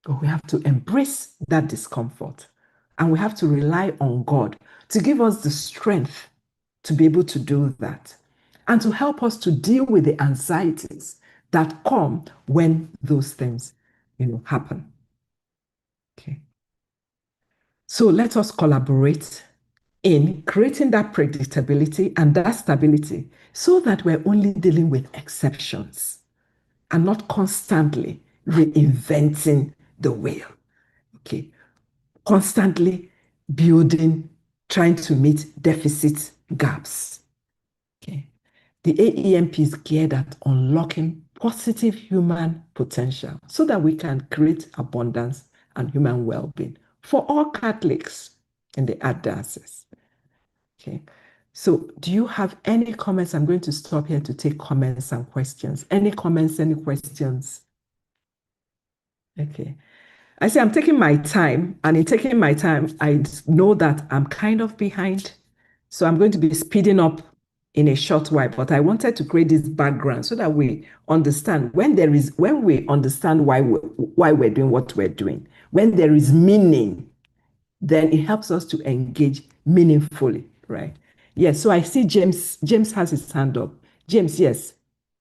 But we have to embrace that discomfort and we have to rely on God to give us the strength to be able to do that and to help us to deal with the anxieties that come when those things, happen. Okay. So let us collaborate in creating that predictability and that stability so that we're only dealing with exceptions and not constantly reinventing the wheel. Okay. Constantly building, trying to meet deficit gaps. Okay. The AEMP is geared at unlocking positive human potential so that we can create abundance and human well-being for all Catholics in the Archdiocese. Okay. So do you have any comments? I'm going to stop here to take comments and questions. Any comments, any questions? Okay. I say I'm taking my time, and in taking my time, I know that I'm kind of behind. So I'm going to be speeding up in a short while, but I wanted to create this background so that we understand when we understand why we're doing what we're doing, when there is meaning, then it helps us to engage meaningfully, right? Yes, so I see James has his hand up. James, yes,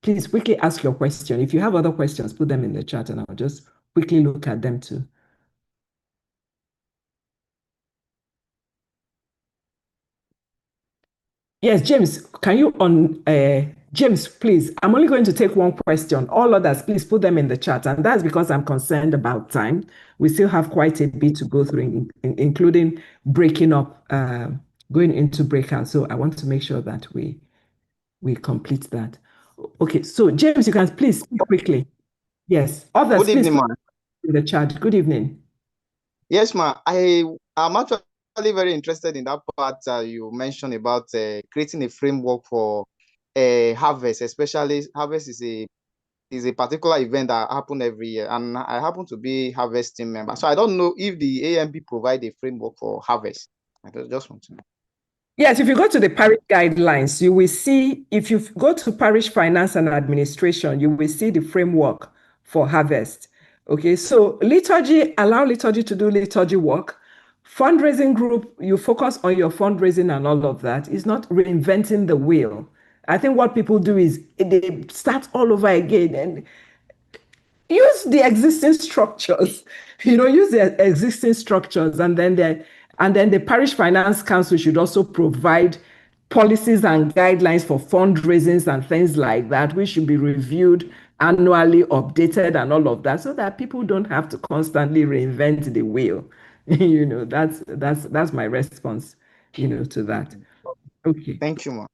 please quickly ask your question. If you have other questions, put them in the chat and I'll just quickly look at them too. Yes, James, can you James, please, I'm only going to take one question. All others, please put them in the chat. And that's because I'm concerned about time. We still have quite a bit to go through, including breaking up, going into breakout. So I want to make sure that we complete that. Okay, so James, you can please speak quickly. Yes, others, Good evening, please ma. put in the chat. Good evening. Yes, ma. I'm actually actually very interested in that part you mentioned about creating a framework for harvest. Especially harvest is a particular event that happen every year, and I happen to be harvest team member. So I don't know if the AMP provide a framework for harvest. I just want to know. Yes, if you go to the parish guidelines, you will see, if you go to parish finance and administration, you will see the framework for harvest. Okay, so liturgy, allow liturgy to do liturgy work. Fundraising group, you focus on your fundraising and all of that. It's not reinventing the wheel. I think what people do is they start all over again and use the existing structures, use the existing structures, and then the parish finance council should also provide policies and guidelines for fundraisings and things like that, which should be reviewed annually, updated, and all of that, so that people don't have to constantly reinvent the wheel. That's my response, to that. Okay. Thank you, ma.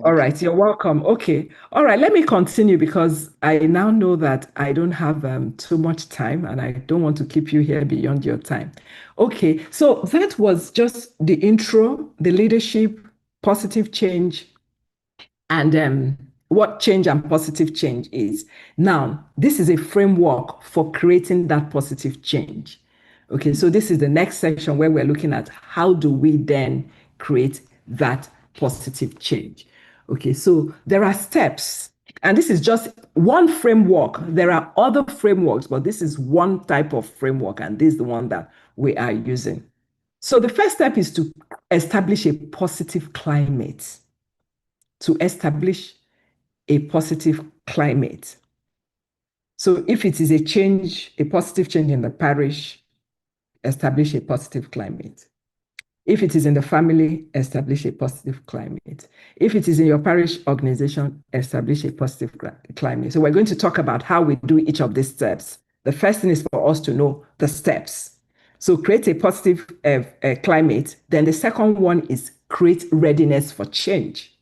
All Thank you. right, you're welcome. Okay. All right, let me continue because I now know that I don't have too much time and I don't want to keep you here beyond your time. Okay, so that was just the intro, the leadership, positive change, and what change and positive change is. Now, this is a framework for creating that positive change. Okay, so this is the next section where we're looking at how do we then create that positive change. Okay, so there are steps, and this is just one framework. There are other frameworks, but this is one type of framework, and this is the one that we are using. So the first step is to establish a positive climate. To establish a positive climate. So if it is a change, a positive change in the parish, establish a positive climate. If it is in the family, establish a positive climate. If it is in your parish organization, establish a positive climate. So we're going to talk about how we do each of these steps. The first thing is for us to know the steps. So create a positive climate. Then the second one is create readiness for change.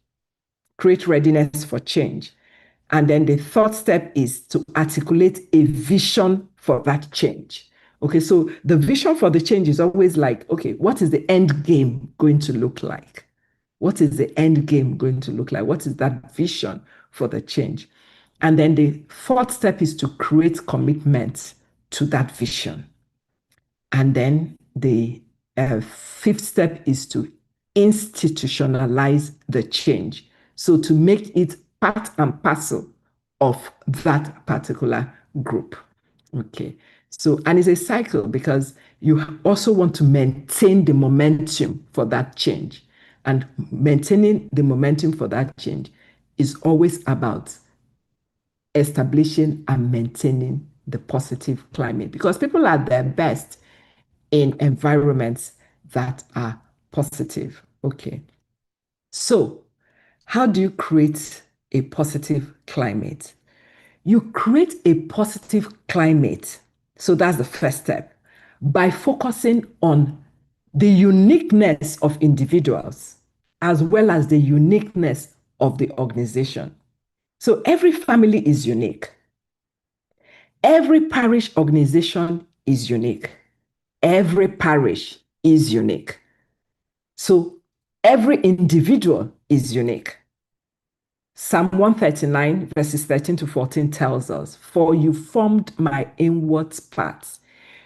Create readiness for change. And then the third step is to articulate a vision for that change. Okay, so the vision for the change is always like, okay, what is the end game going to look like? What is the end game going to look like? What is that vision for the change? And then the fourth step is to create commitment to that vision. And then the fifth step is to institutionalize the change. So to make it part and parcel of that particular group. Okay. So, and it's a cycle because you also want to maintain the momentum for that change. And maintaining the momentum for that change is always about establishing and maintaining the positive climate because people are their best in environments that are positive. Okay. So, how do you create a positive climate? You create a positive climate. So that's the first step by focusing on the uniqueness of individuals as well as the uniqueness of the organization. So every family is unique. Every parish organization is unique. Every parish is unique. So every individual is unique. Psalm 139, verses 13 to 14 tells us, "For you formed my inward parts.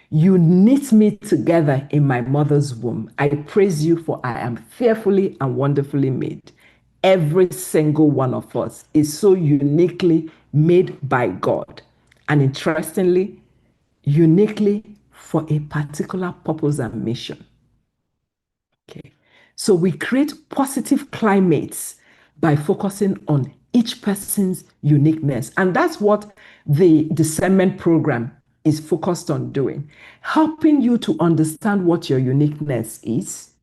You knit me together in my mother's womb. I praise you, for I am fearfully and wonderfully made." Every single one of us is so uniquely made by God. And interestingly, uniquely for a particular purpose and mission. Okay. So we create positive climates by focusing on each person's uniqueness. And that's what the discernment program is focused on doing, helping you to understand what your uniqueness is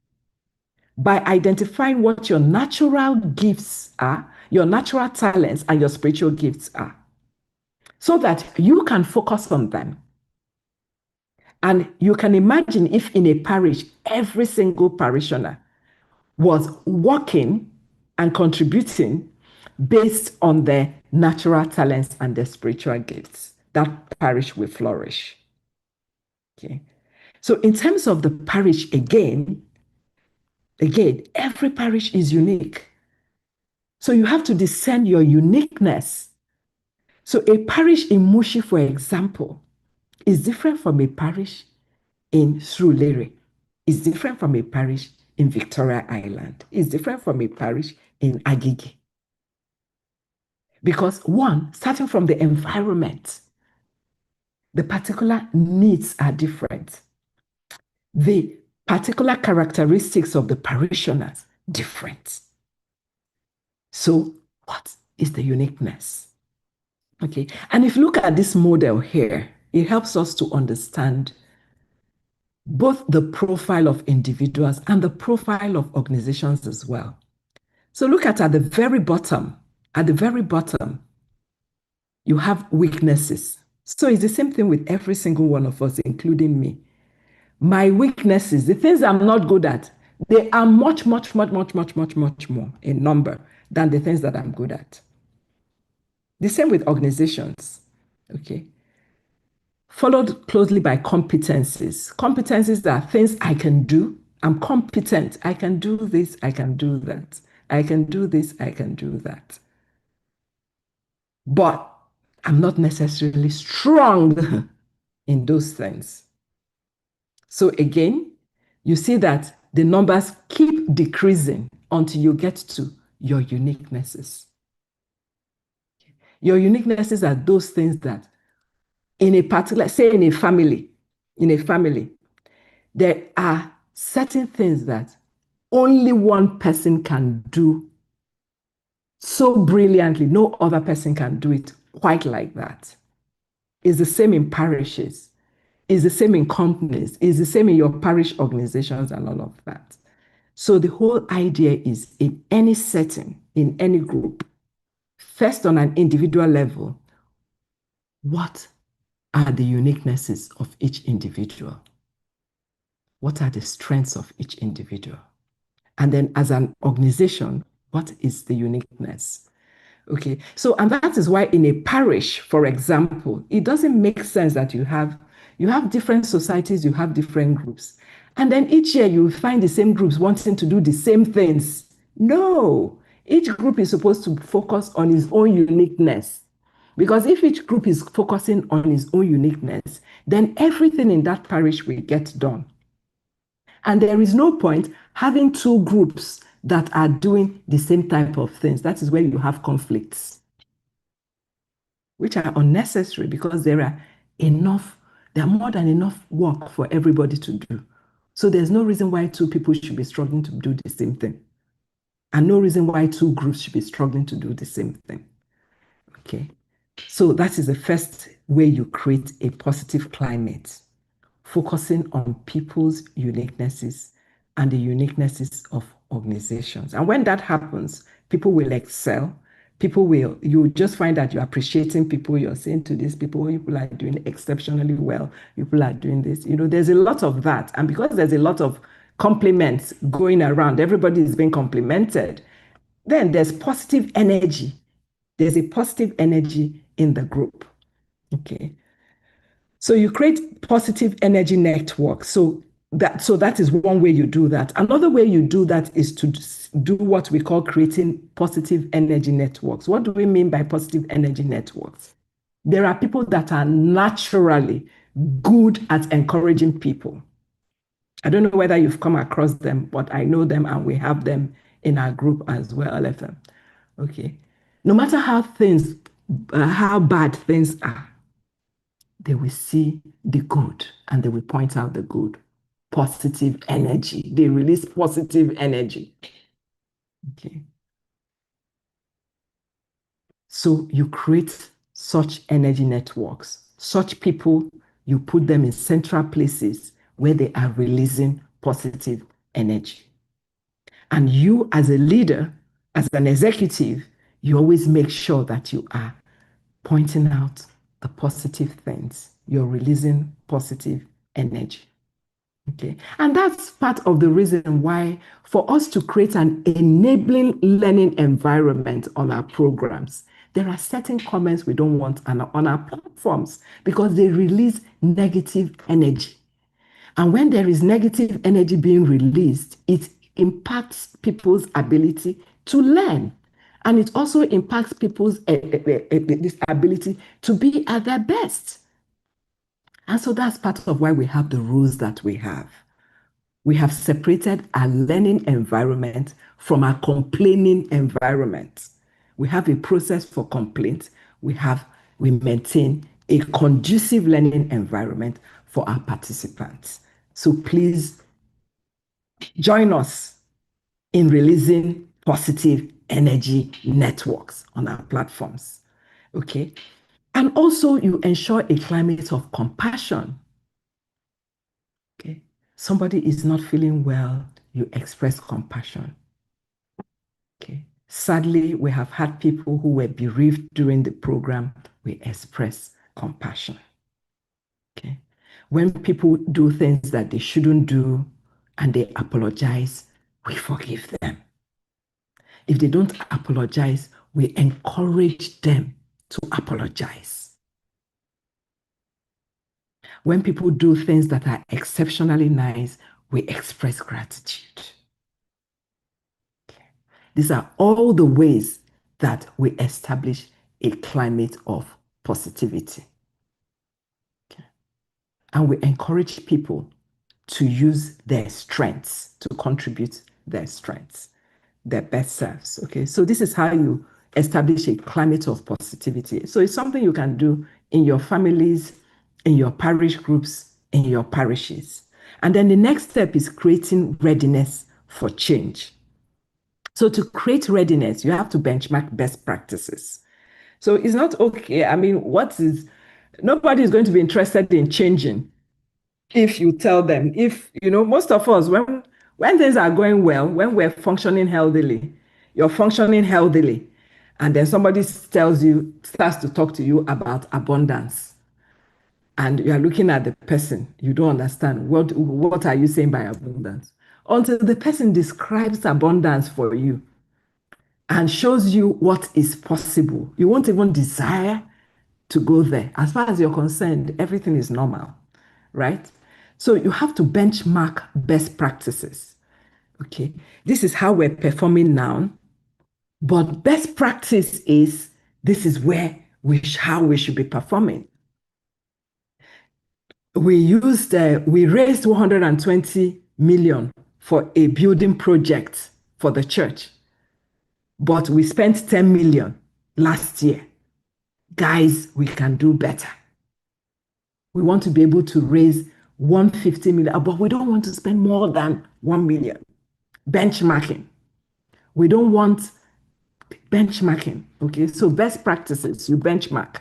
by identifying what your natural gifts are, your natural talents, and your spiritual gifts are, so that you can focus on them. And you can imagine if in a parish, every single parishioner was working and contributing based on their natural talents and their spiritual gifts, that parish will flourish. Okay. So in terms of the parish again, Again, every parish is unique. So you have to discern your uniqueness. So a parish in Mushi, for example, is different from a parish in Surulere. It's different from a parish in Victoria Island. It's different from a parish in Agege. Because one, starting from the environment, the particular needs are different. The particular characteristics of the parishioners, different. So what is the uniqueness? Okay, and if you look at this model here, it helps us to understand both the profile of individuals and the profile of organizations as well. So look at the very bottom. At the very bottom, you have weaknesses. So it's the same thing with every single one of us, including me. My weaknesses, the things I'm not good at, they are much more in number than the things that I'm good at. The same with organizations, okay? Followed closely by competencies. Competencies are things I can do. I'm competent. I can do this, I can do that. I can do this, I can do that. But I'm not necessarily strong in those things. So again, you see that the numbers keep decreasing until you get to your uniquenesses. Your uniquenesses are those things that in a particular, say in a family, there are certain things that only one person can do so brilliantly. No other person can do it quite like that. It's the same in parishes. It's the same in companies. It's the same in your parish organizations and all of that. So the whole idea is in any setting, in any group, first on an individual level, what are the uniquenesses of each individual? What are the strengths of each individual? And then as an organization, what is the uniqueness? Okay, so and that is why in a parish, for example, it doesn't make sense that you have different societies, you have different groups. And then each year you find the same groups wanting to do the same things. No, each group is supposed to focus on its own uniqueness. Because if each group is focusing on its own uniqueness, then everything in that parish will get done. And there is no point having two groups that are doing the same type of things. That is where you have conflicts, which are unnecessary because there are more than enough work for everybody to do. So there's no reason why two people should be struggling to do the same thing. And no reason why two groups should be struggling to do the same thing. Okay. So that is the first way you create a positive climate, focusing on people's uniquenesses and the uniquenesses of organizations. And when that happens, people will excel. You just find that you're appreciating people. You're saying to these people are doing exceptionally well. People are doing this. There's a lot of that. And because there's a lot of compliments going around, everybody is being complimented, then there's positive energy. There's a positive energy in the group. Okay. So you create positive energy networks. So that is one way you do that. Another way you do that is to do what we call creating positive energy networks. What do we mean by positive energy networks? There are people that are naturally good at encouraging people. I don't know whether you've come across them, but I know them and we have them in our group as well, LFM. Okay. No matter how bad things are, they will see the good and they will point out the good. Positive energy. They release positive energy. Okay. So you create such energy networks. Such people, you put them in central places where they are releasing positive energy. And you as a leader, as an executive, you always make sure that you are pointing out the positive things. You're releasing positive energy. Okay. And that's part of the reason why, for us to create an enabling learning environment on our programs, there are certain comments we don't want on our platforms because they release negative energy. And when there is negative energy being released, it impacts people's ability to learn. And it also impacts people's this ability to be at their best. And so that's part of why we have the rules that we have. We have separated our learning environment from our complaining environment. We have a process for complaint. We maintain a conducive learning environment for our participants. So please join us in releasing positive energy networks on our platforms. Okay. And also you ensure a climate of compassion. Okay. Somebody is not feeling well, you express compassion. Okay. Sadly, we have had people who were bereaved during the program. We express compassion. Okay. When people do things that they shouldn't do and they apologize, we forgive them. If they don't apologize, we encourage them to apologize. When people do things that are exceptionally nice, we express gratitude. Okay. These are all the ways that we establish a climate of positivity. Okay. And we encourage people to use their strengths, to contribute their strengths, their best selves. Okay, so this is how you establish a climate of positivity. So it's something you can do in your families, in your parish groups, in your parishes. And then the next step is creating readiness for change. So to create readiness, you have to benchmark best practices. So it's not okay. I mean, nobody is going to be interested in changing if you tell them. If, most of us, when things are going well, when we're functioning healthily, you're functioning healthily, and then somebody starts to talk to you about abundance, and you are looking at the person, you don't understand what are you saying by abundance, until the person describes abundance for you and shows you what is possible. You won't even desire to go there. As far as you're concerned, everything is normal, right? So you have to benchmark best practices. Okay, this is how we're performing now, but best practice is this is how we should be performing. We raised 120 million for a building project for the church, but we spent 10 million last year. Guys, we can do better. We want to be able to raise 150 million, but we don't want to spend more than 1 million. Benchmarking. We don't want benchmarking. Okay, so best practices, you benchmark.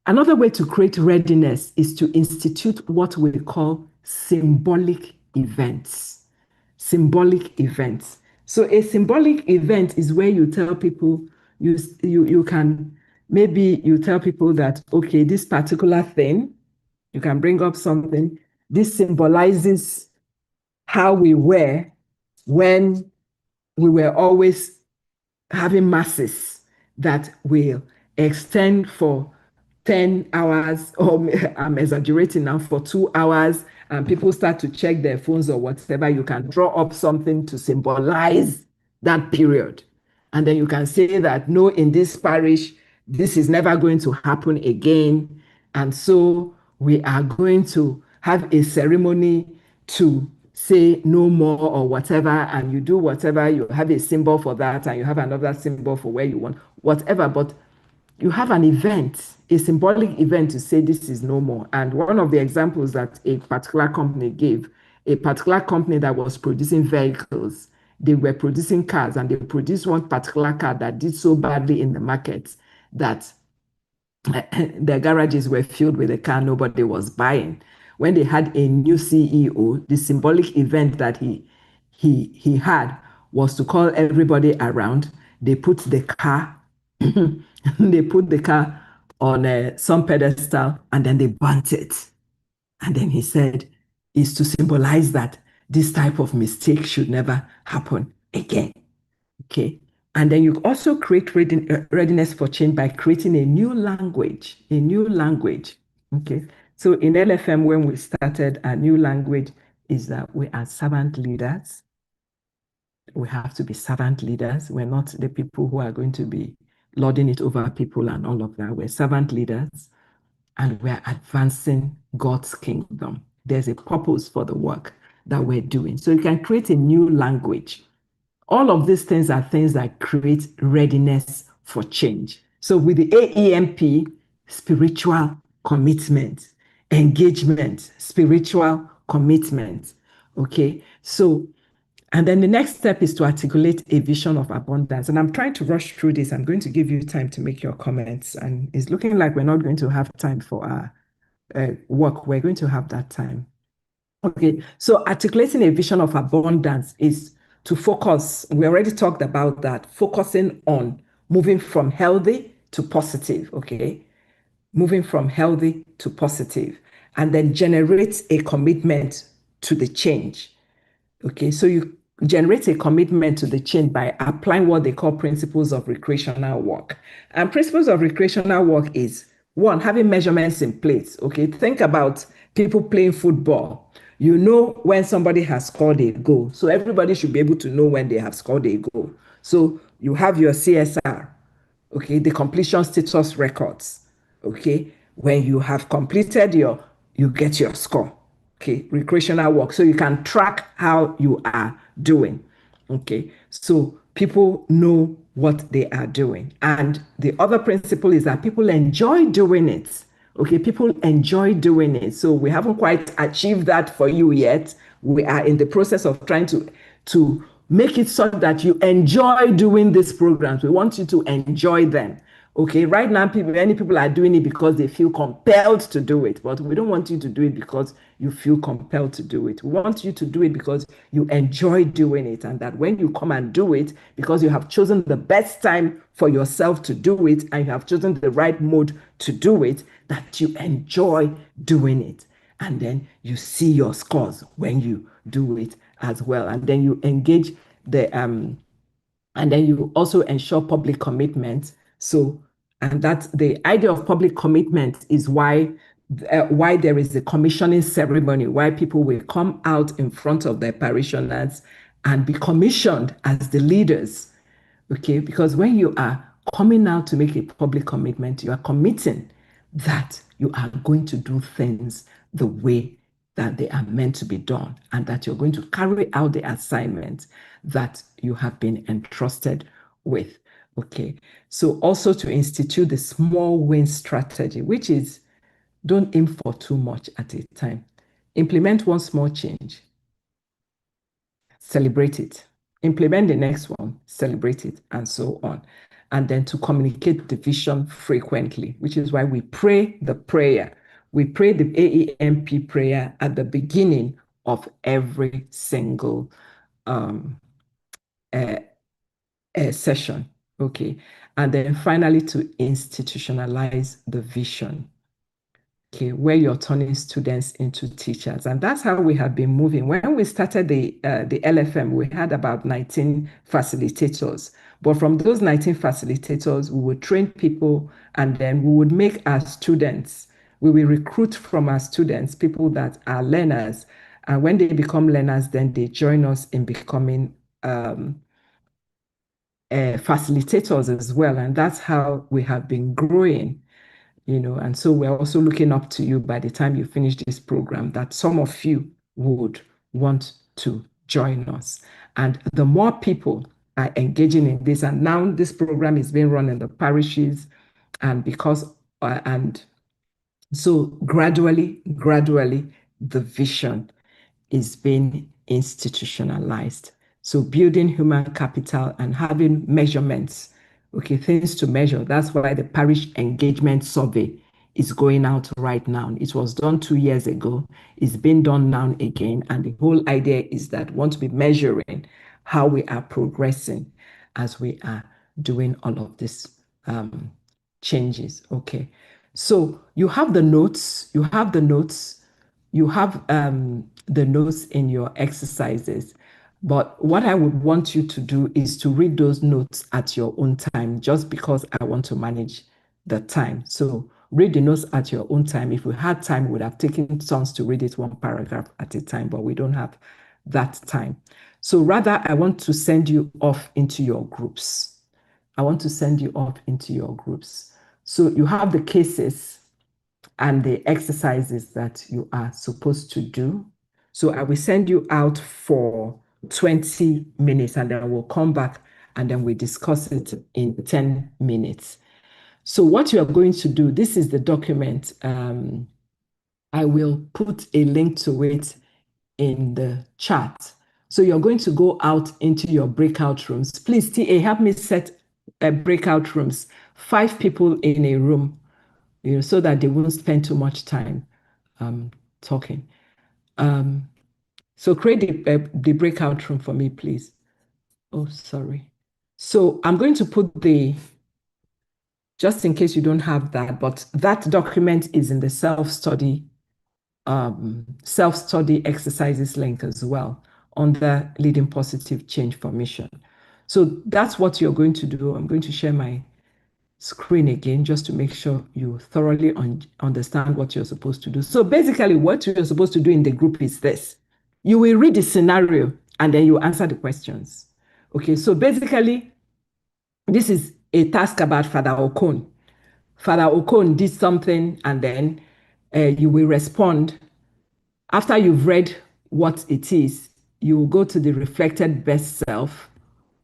Another way to create readiness is to institute what we call symbolic events. Symbolic events. So a symbolic event is where you tell people, you tell people that, okay, this particular thing, you can bring up something, this symbolizes how we were when we were always having masses that will extend for 10 hours, or I'm exaggerating now, for 2 hours, and people start to check their phones or whatever. You can draw up something to symbolize that period. And then you can say that, no, in this parish, this is never going to happen again. And so we are going to have a ceremony to say no more or whatever, and you do whatever, you have a symbol for that, and you have another symbol for where you want, whatever, but you have an event, a symbolic event to say this is no more. And one of the examples that a particular company gave, a particular company that was producing vehicles, they were producing cars, and they produced one particular car that did so badly in the market that their garages were filled with a car nobody was buying. When they had a new CEO, the symbolic event that he had was to call everybody around. They put the car on some pedestal, and then they burnt it. And then he said, is to symbolize that this type of mistake should never happen again. Okay. And then you also create readiness for change by creating a new language. Okay. So in LFM, when we started, a new language is that we are servant leaders. We have to be servant leaders. We're not the people who are going to be lording it over people and all of that. We're servant leaders, and we're advancing God's kingdom. There's a purpose for the work that we're doing. So you can create a new language. All of these things are things that create readiness for change. So with the AEMP, spiritual commitment, engagement, spiritual commitment. Okay, so and then the next step is to articulate a vision of abundance. And I'm trying to rush through this. I'm going to give you time to make your comments. And it's looking like we're not going to have time for our work. We're going to have that time. Okay, so articulating a vision of abundance is to focus. We already talked about that, focusing on moving from healthy to positive. Okay, moving from healthy to positive, and then generate a commitment to the change. Okay, so you generate a commitment to the change by applying what they call principles of recreational work. And principles of recreational work is one, having measurements in place. Okay, think about people playing football. You know when somebody has scored a goal. So everybody should be able to know when they have scored a goal. So you have your CSR, okay, the completion status records. Okay, when you have completed you get your score. Okay, recreational work. So you can track how you are doing. Okay, so people know what they are doing. And the other principle is that people enjoy doing it. Okay, people enjoy doing it. So we haven't quite achieved that for you yet. We are in the process of trying to make it so that you enjoy doing these programs. We want you to enjoy them. Okay, right now, many people are doing it because they feel compelled to do it, but we don't want you to do it because you feel compelled to do it. We want you to do it because you enjoy doing it, and that when you come and do it, because you have chosen the best time for yourself to do it, and you have chosen the right mode to do it, that you enjoy doing it. And then you see your scores when you do it as well. And then you engage and then you also ensure public commitment. So, and that's the idea of public commitment is why there is a commissioning ceremony, why people will come out in front of their parishioners and be commissioned as the leaders. Okay, because when you are coming out to make a public commitment, you are committing that you are going to do things the way that they are meant to be done, and that you're going to carry out the assignment that you have been entrusted with. Okay, so also to institute the small win strategy, which is don't aim for too much at a time. Implement one small change, celebrate it. Implement the next one, celebrate it, and so on. And then to communicate the vision frequently, which is why we pray the prayer. We pray the AEMP prayer at the beginning of every single session. Okay. And then finally, to institutionalize the vision. Okay, where you're turning students into teachers. And that's how we have been moving. When we started the LFM, we had about 19 facilitators. But from those 19 facilitators, we would train people, and then we would make our students, we will recruit from our students people that are learners. And when they become learners, then they join us in becoming facilitators as well. And that's how we have been growing. And so we're also looking up to you by the time you finish this program, that some of you would want to join us. And the more people are engaging in this, and now this program is being run in the parishes, and so gradually, the vision is being institutionalized. So building human capital and having measurements, okay, things to measure. That's why the parish engagement survey is going out right now. It was done 2 years ago. It's been done now again. And the whole idea is that we want to be measuring how we are progressing as we are doing all of these changes. Okay. So you have the notes, you have the notes in your exercises. But what I would want you to do is to read those notes at your own time, just because I want to manage the time. So read the notes at your own time. If we had time, we would have taken turns to read it one paragraph at a time, but we don't have that time. So rather, I want to send you off into your groups. I want to send you off into your groups. So you have the cases and the exercises that you are supposed to do. So I will send you out for 20 minutes and then we'll come back and then we discuss it in 10 minutes. So what you are going to do, this is the document. I will put a link to it in the chat. So you're going to go out into your breakout rooms. Please, TA, help me set breakout rooms, 5 people in a room, so that they won't spend too much time talking. So create the breakout room for me, please. Oh, sorry. So I'm going to put just in case you don't have that, but that document is in the self-study exercises link as well under Leading Positive Change for Mission. So that's what you're going to do. I'm going to share my screen again just to make sure you thoroughly understand what you're supposed to do. So basically what you're supposed to do in the group is this. You will read the scenario and then you answer the questions. Okay, so basically this is a task about Father Okon. Father Okon did something and then you will respond. After you've read what it is, you will go to the reflected best self,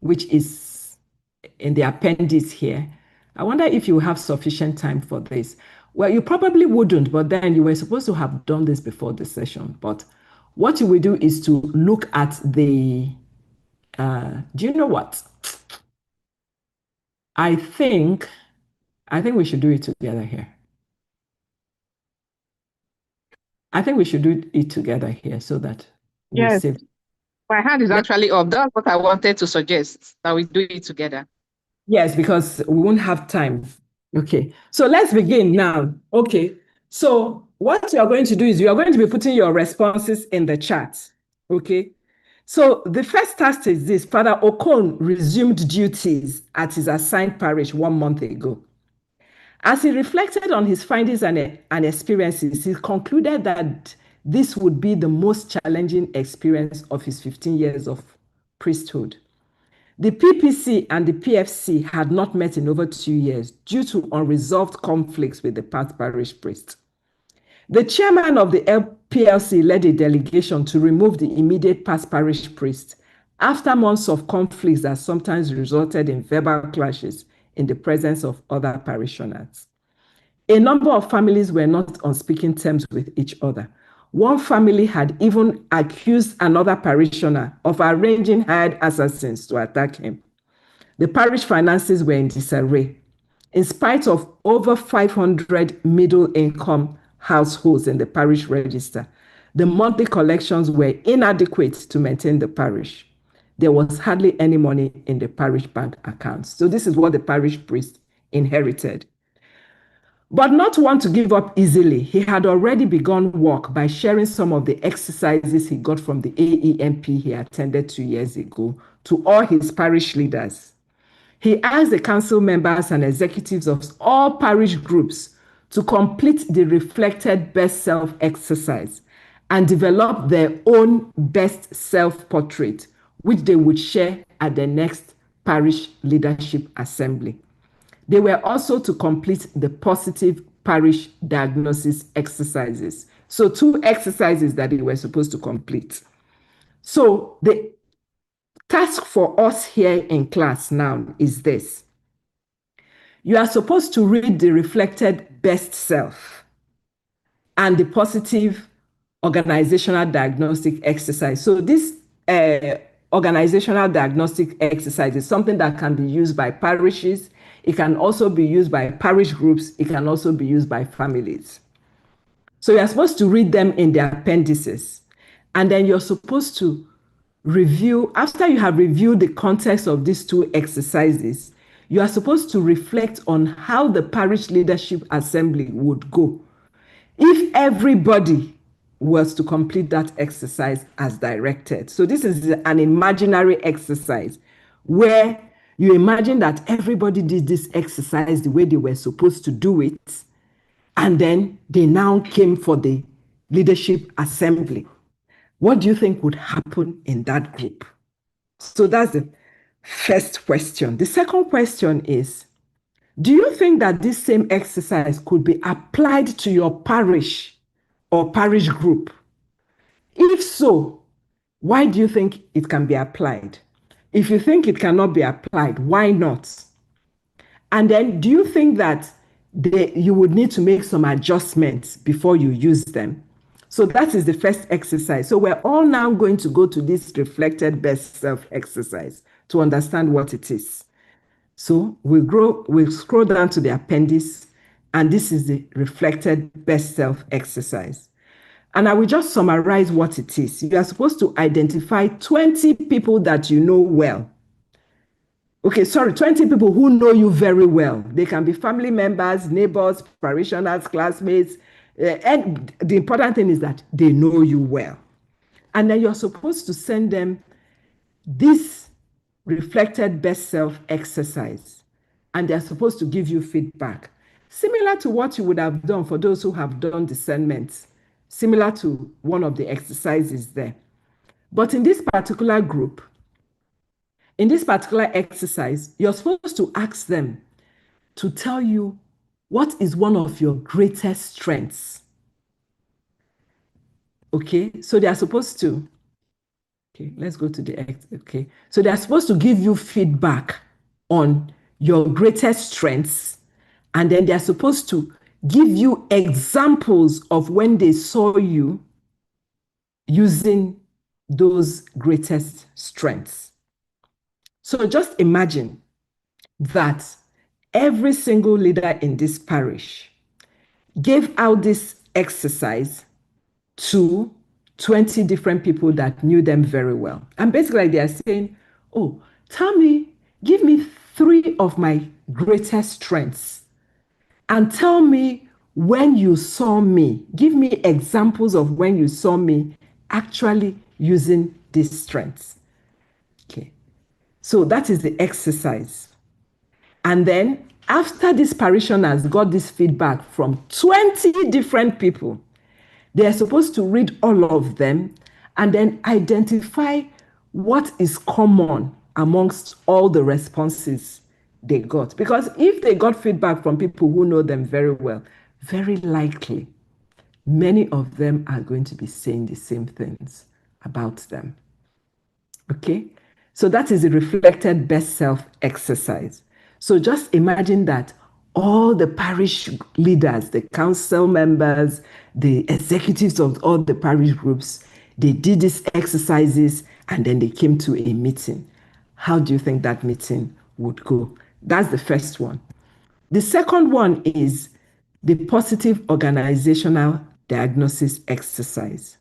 which is in the appendix here. I wonder if you have sufficient time for this. Well, you probably wouldn't, but then you were supposed to have done this before the session. But what you will do is to look at the, do you know what? I think we should do it together here. I think we should do it together here so that we Yes. save. My hand is actually up. That's what I wanted to suggest, that we do it together. Yes, because we won't have time. Okay, so let's begin now. Okay, so what you are going to do is you are going to be putting your responses in the chat. Okay, so the first task is this: Father Okon resumed duties at his assigned parish 1 month ago. As he reflected on his findings and experiences, he concluded that this would be the most challenging experience of his 15 years of priesthood. The PPC and the PFC had not met in over 2 years due to unresolved conflicts with the past parish priest. The chairman of the PLC led a delegation to remove the immediate past parish priest after months of conflicts that sometimes resulted in verbal clashes in the presence of other parishioners. A number of families were not on speaking terms with each other. One family had even accused another parishioner of arranging hired assassins to attack him. The parish finances were in disarray. In spite of over 500 middle-income households in the parish register, the monthly collections were inadequate to maintain the parish. There was hardly any money in the parish bank accounts. So this is what the parish priest inherited. But not one to give up easily, he had already begun work by sharing some of the exercises he got from the AEMP he attended 2 years ago to all his parish leaders. He asked the council members and executives of all parish groups to complete the reflected best self exercise and develop their own best self portrait, which they would share at the next parish leadership assembly. They were also to complete the positive parish diagnosis exercises. So 2 exercises that they were supposed to complete. So the task for us here in class now is this. You are supposed to read the reflected best self and the positive organizational diagnostic exercise. So this organizational diagnostic exercise is something that can be used by parishes. It can also be used by parish groups. It can also be used by families. So you're supposed to read them in the appendices. And then you're supposed to review, after you have reviewed the context of these 2 exercises, you are supposed to reflect on how the parish leadership assembly would go if everybody was to complete that exercise as directed. So this is an imaginary exercise where you imagine that everybody did this exercise the way they were supposed to do it, and then they now came for the leadership assembly. What do you think would happen in that group? So that's the first question. The second question is, do you think that this same exercise could be applied to your parish or parish group? If so, why do you think it can be applied? If you think it cannot be applied, why not? And then do you think that you would need to make some adjustments before you use them? So that is the first exercise. So we're all now going to go to this reflected best self exercise to understand what it is. So we'll scroll down to the appendix, and this is the reflected best self exercise. And I will just summarize what it is. You are supposed to identify 20 people that you know well. Okay, sorry, 20 people who know you very well. They can be family members, neighbors, parishioners, classmates. And the important thing is that they know you well. And then you're supposed to send them this reflected best self exercise. And they're supposed to give you feedback. Similar to what you would have done for those who have done discernment, similar to one of the exercises there. But in this particular group, in this particular exercise, you're supposed to ask them to tell you what is one of your greatest strengths. Okay, so they are supposed to, okay, let's go to the, okay. So they are supposed to give you feedback on your greatest strengths, and then they are supposed to give you examples of when they saw you using those greatest strengths. So just imagine that every single leader in this parish gave out this exercise to 20 different people that knew them very well. And basically they are saying, oh, tell me, give me 3 of my greatest strengths and tell me when you saw me, give me examples of when you saw me actually using these strengths. Okay, so that is the exercise. And then after these parishioners got this feedback from 20 different people, they are supposed to read all of them and then identify what is common amongst all the responses they got. Because if they got feedback from people who know them very well, very likely many of them are going to be saying the same things about them. Okay, so that is a reflected best self exercise. So just imagine that all the parish leaders, the council members, the executives of all the parish groups, they did these exercises and then they came to a meeting. How do you think that meeting would go? That's the first one. The second one is the positive organizational diagnosis exercise.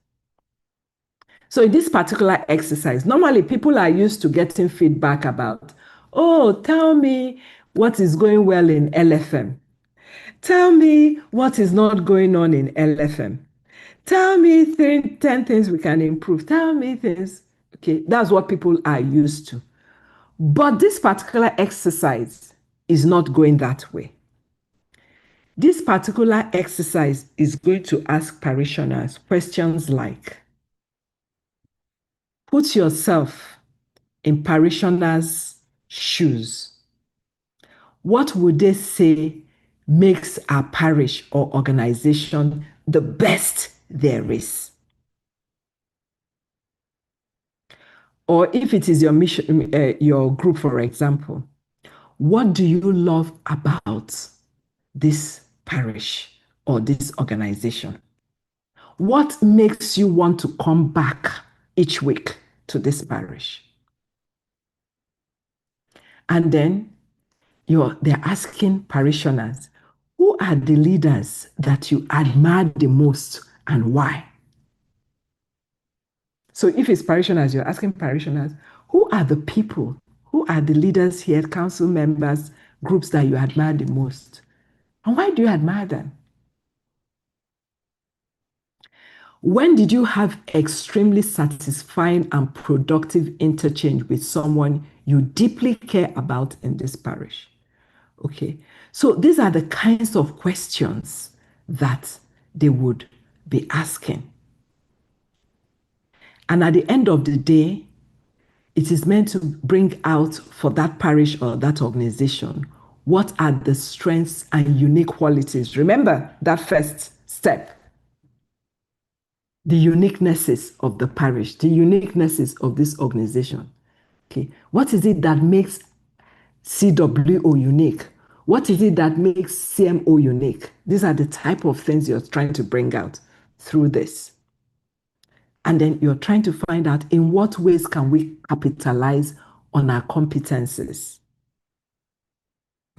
So in this particular exercise, normally people are used to getting feedback about, oh, tell me what is going well in LFM. Tell me what is not going on in LFM. Tell me 10 things we can improve. Tell me things. Okay, that's what people are used to. But this particular exercise is not going that way. This particular exercise is going to ask parishioners questions like, put yourself in parishioners' shoes. What would they say makes our parish or organization the best there is? Or if it is your mission, your group, for example, what do you love about this parish or this organization? What makes you want to come back each week to this parish? And then they're asking parishioners, who are the leaders that you admire the most and why? So if it's parishioners, you're asking parishioners, who are the people, who are the leaders here, council members, groups that you admire the most? And why do you admire them? When did you have extremely satisfying and productive interchange with someone you deeply care about in this parish? Okay, so these are the kinds of questions that they would be asking. And at the end of the day, It is meant to bring out for that parish or that organization what are the strengths and unique qualities. Remember that first step, the uniquenesses of the parish, the uniquenesses of this organization. Okay, what is it that makes CWO unique? What is it that makes CMO unique? These are the type of things you're trying to bring out through this. And then you're trying to find out in what ways can we capitalize on our competencies.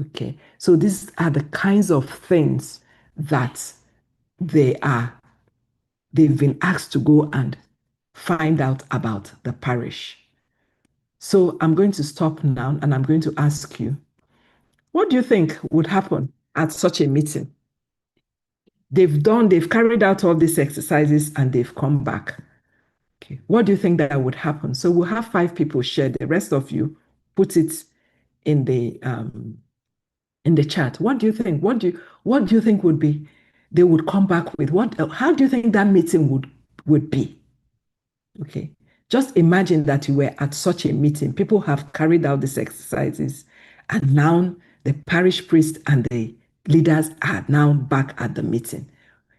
Okay, so these are the kinds of things that they've been asked to go and find out about the parish. So I'm going to stop now and I'm going to ask you, what do you think would happen at such a meeting? They've carried out all these exercises and they've come back. Okay, what do you think that would happen? So we'll have 5 people share. The rest of you put it in the chat. What do you think? What do you think would be? They would come back with what? How do you think that meeting would be? Okay, just imagine that you were at such a meeting. People have carried out these exercises, and now the parish priest and the leaders are now back at the meeting.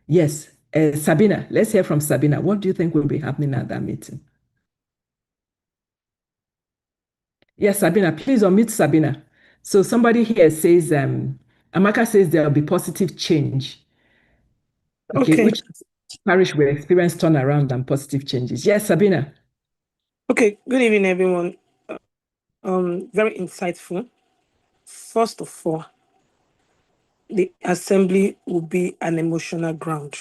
Yes, Sabina, let's hear from Sabina. What do you think will be happening at that meeting? Yes, Sabina, please unmute Sabina. So somebody here says, Amaka says there will be positive change. Okay, which parish will experience turnaround and positive changes? Yes, Sabina. Okay, good evening, everyone. Very insightful. First of all, the assembly will be an emotional ground.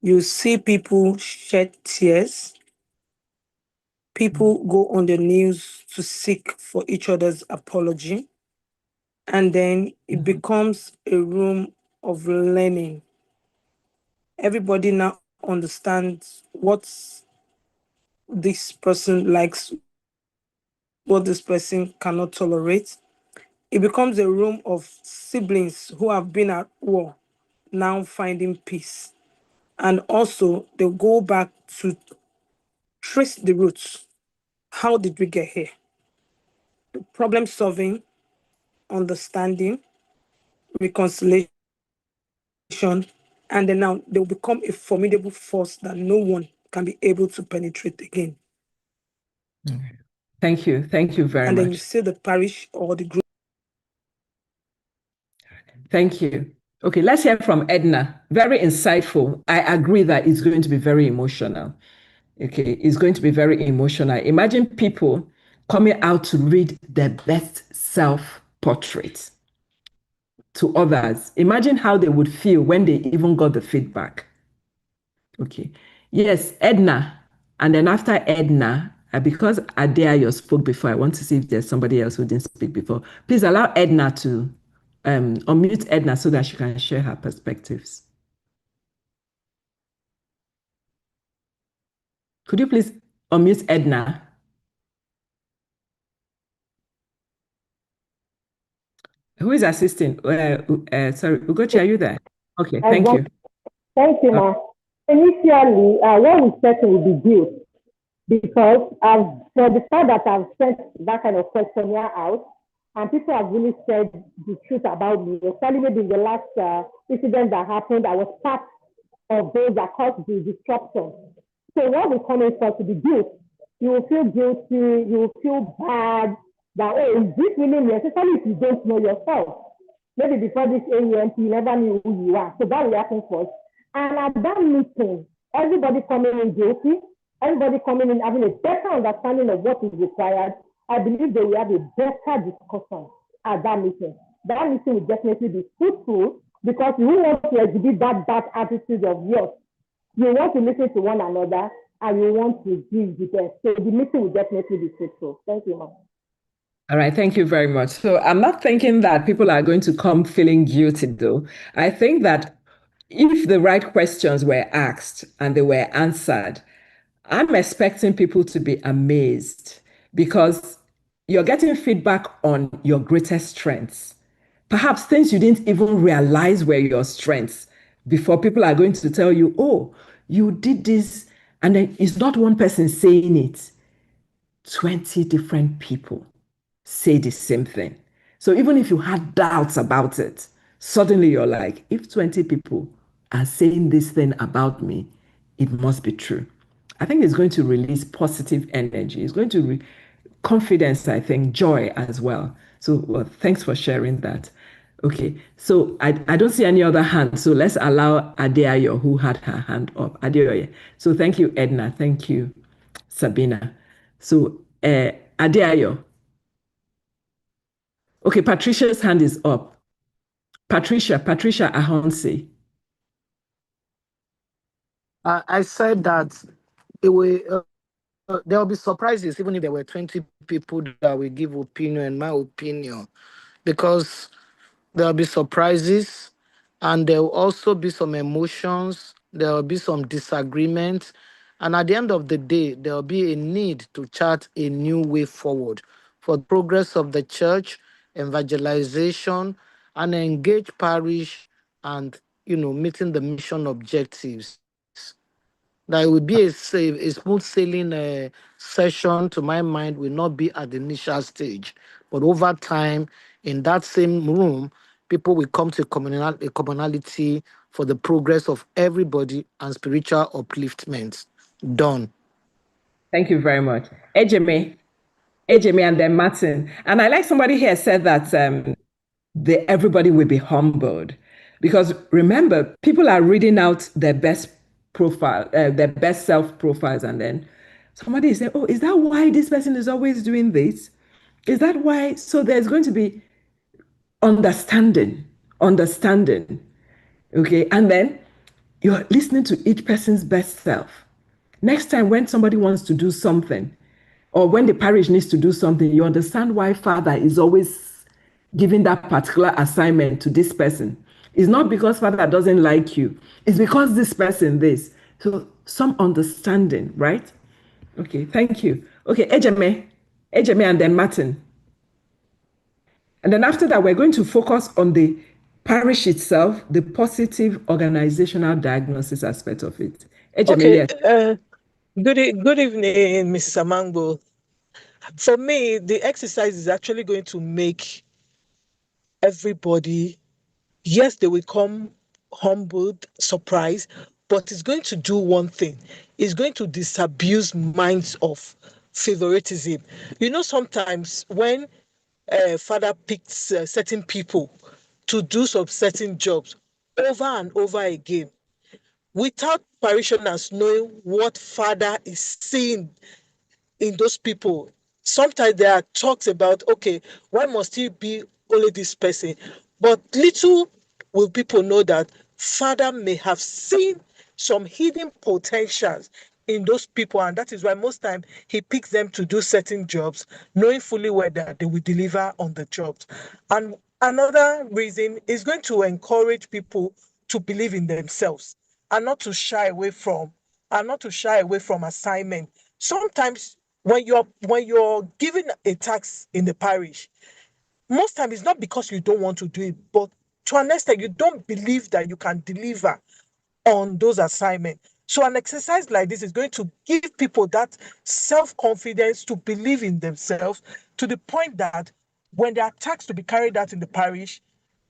You see people shed tears. People go on the news to seek for each other's apology. And then it becomes a room of learning. Everybody now understands what this person likes, what this person cannot tolerate. It becomes a room of siblings who have been at war, now finding peace. And also, they go back to trace the roots. How did we get here? The problem solving, understanding, reconciliation, and then now they will become a formidable force that no one can be able to penetrate again. Thank you. Thank you very much. And then you see the parish or the group. Thank you. Okay, let's hear from Edna. Very insightful. I agree that it's going to be very emotional. Okay, it's going to be very emotional. Imagine people coming out to read their best self-portrait to others. Imagine how they would feel when they even got the feedback. Okay. Yes, Edna. And then after Edna, because Adeayo spoke before, I want to see if there's somebody else who didn't speak before. Please allow Edna to unmute Edna so that she can share her perspectives. Could you please unmute Edna? Who is assisting? Sorry, Ugochi, are you there? Okay, thank you. Thank you, Ma. Initially, what we said will be guilt because for the fact that I've sent that kind of questionnaire out, and people have really said the truth about me, especially maybe in the last incident that happened, I was part of those that caused the disruption. So what we come in for to be guilt, you will feel guilty, you will feel bad that, oh, is this really me? Especially if you don't know yourself. Maybe before this AEMP, you never knew who you are. So that will happen first. And at that meeting, everybody coming in guilty, everybody coming in having a better understanding of what is required, I believe they will have a better discussion at that meeting. That meeting will definitely be fruitful because you want to exhibit that bad attitude of yours. You want to listen to one another and you want to give the best. So the meeting will definitely be fruitful. Thank you, ma'am. All right, thank you very much. So I'm not thinking that people are going to come feeling guilty, though. I think that if the right questions were asked and they were answered, I'm expecting people to be amazed because you're getting feedback on your greatest strengths. Perhaps things you didn't even realize were your strengths before people are going to tell you, oh, you did this. And then it's not one person saying it. 20 different people say the same thing. So even if you had doubts about it, suddenly you're like, if 20 people are saying this thing about me, it must be true. I think it's going to release positive energy. It's going to confidence, I think, joy as well. So well, thanks for sharing that. Okay, so I don't see any other hand. So let's allow Adeayo, who had her hand up. Adeoye. So thank you, Edna. Thank you, Sabina. So Adeayo. Okay, Patricia's hand is up. Patricia Ahonsi. I said that it will, there will be surprises even if there were 20 people that will give opinion, in my opinion, because there'll be surprises and there will also be some emotions, there will be some disagreements, and at the end of the day, there will be a need to chart a new way forward for the progress of the church, evangelization, and engage parish and meeting the mission objectives. That it would be a smooth sailing session, to my mind, will not be at the initial stage. But over time, in that same room, people will come to a commonality for the progress of everybody and spiritual upliftment. Done. Thank you very much. Ejime and then Martin. And I like somebody here said that everybody will be humbled. Because remember, people are reading out their best profile, their best self profiles, and then somebody is saying, oh, is that why this person is always doing this? Is that why? So there's going to be understanding. Okay. And then you're listening to each person's best self. Next time, when somebody wants to do something, or when the parish needs to do something, you understand why Father is always giving that particular assignment to this person. It's not because Father doesn't like you, it's because this person, this. So, some understanding, right? Okay, thank you. Okay, Ejeme, and then Martin. And then after that, we're going to focus on the parish itself, the positive organizational diagnosis aspect of it. Ejeme, Okay. yes. Good evening, Mrs. Amango. For me, the exercise is actually going to make everybody, yes, they will come humbled, surprised, but it's going to do one thing. It's going to disabuse minds of favoritism. Sometimes when father picks certain people to do some certain jobs over and over again, without parishioners knowing what father is seeing in those people. Sometimes there are talks about, okay, why must he be only this person? But little will people know that Father may have seen some hidden potentials in those people, and that is why most time he picks them to do certain jobs, knowing fully well that they will deliver on the jobs. And another reason is going to encourage people to believe in themselves and not to shy away from assignment. Sometimes when you're given a task in the parish, most times it's not because you don't want to do it, but to an extent you don't believe that you can deliver on those assignments. So an exercise like this is going to give people that self-confidence to believe in themselves, to the point that when there are tasks to be carried out in the parish,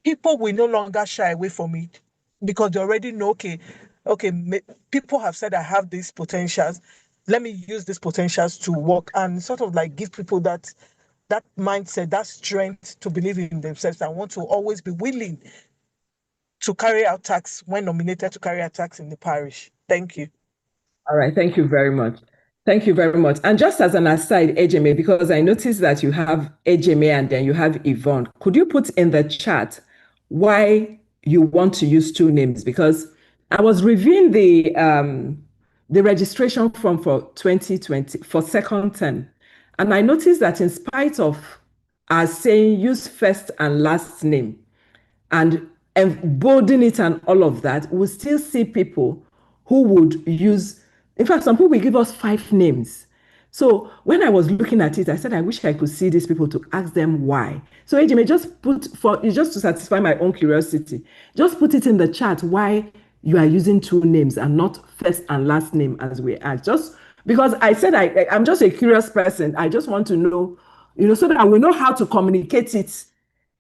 people will no longer shy away from it because they already know, okay, people have said I have these potentials. Let me use these potentials to work and sort of like give people that mindset, that strength to believe in themselves and want to always be willing to carry out tasks when nominated to carry out tasks in the parish. Thank you. All right, thank you very much. Thank you very much. And just as an aside, Ejime, because I noticed that you have Ejime and then you have Yvonne, could you put in the chat why you want to use two names? Because I was reviewing the registration form for 2020 for second term, and I noticed that in spite of us saying use first and last name, and embolden it and all of that, we still see people who would use, in fact, some people will give us 5 names. So when I was looking at it, I said, I wish I could see these people to ask them why. So AJ, just to satisfy my own curiosity, just put it in the chat why you are using 2 names and not first and last name as we asked. Just Because I said I'm just a curious person. I just want to know, so that we know how to communicate it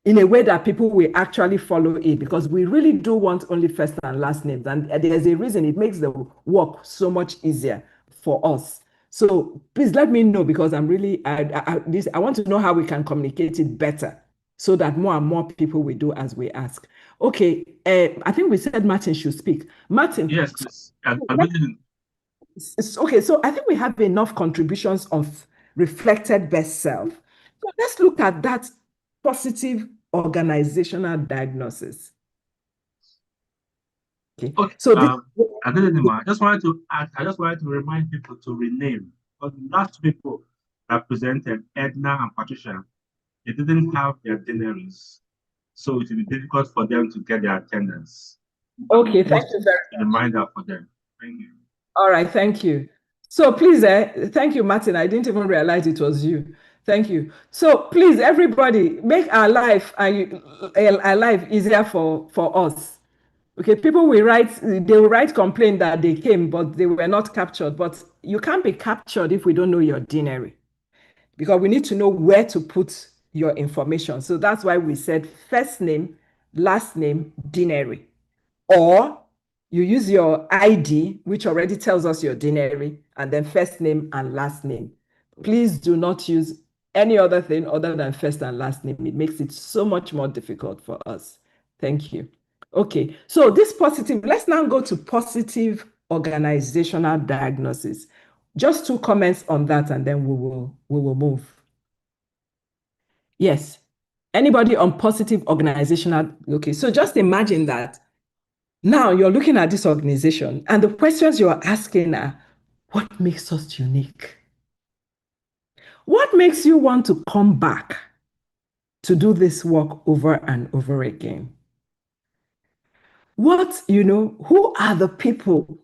in a way that people will actually follow it, because we really do want only first and last names. And there's a reason it makes the work so much easier for us. So please let me know, because I'm really, I want to know how we can communicate it better so that more and more people will do as we ask. Okay, I think we said Martin should speak. Martin. Yes, please. Good Okay, so I think we have enough contributions of reflected best self. So let's look at that positive organizational diagnosis. Okay, Okay. so this, I just wanted to add, I just wanted to remind people to rename. But the last people that presented, Edna and Patricia, they didn't have their dinners. So it will be difficult for them to get their attendance. Okay, thank you very much. A reminder for them. Thank you. All right, thank you. So please, thank you, Martin. I didn't even realize it was you. Thank you. So please, everybody, make our life easier for us. Okay, people will they will write complaint that they came, but they were not captured. But you can't be captured if we don't know your deanery, because we need to know where to put your information. So that's why we said first name, last name, deanery. Or you use your ID, which already tells us your deanery, and then first name and last name. Please do not use any other thing other than first and last name. It makes it so much more difficult for us. Thank you. Okay, so this positive, let's now go to positive organizational diagnosis. Just 2 comments on that, and then we will move. Yes. Anybody on positive organizational? Okay, so just imagine that now you're looking at this organization, and the questions you're asking are, what makes us unique? What makes you want to come back to do this work over and over again? Who are the people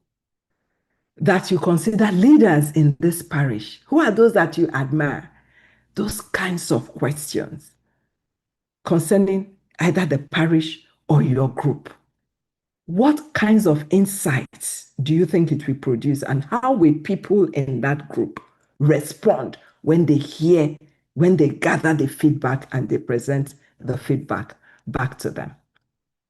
that you consider leaders in this parish? Who are those that you admire? Those kinds of questions concerning either the parish or your group. What kinds of insights do you think it will produce, and how will people in that group respond when they gather the feedback and they present the feedback back to them?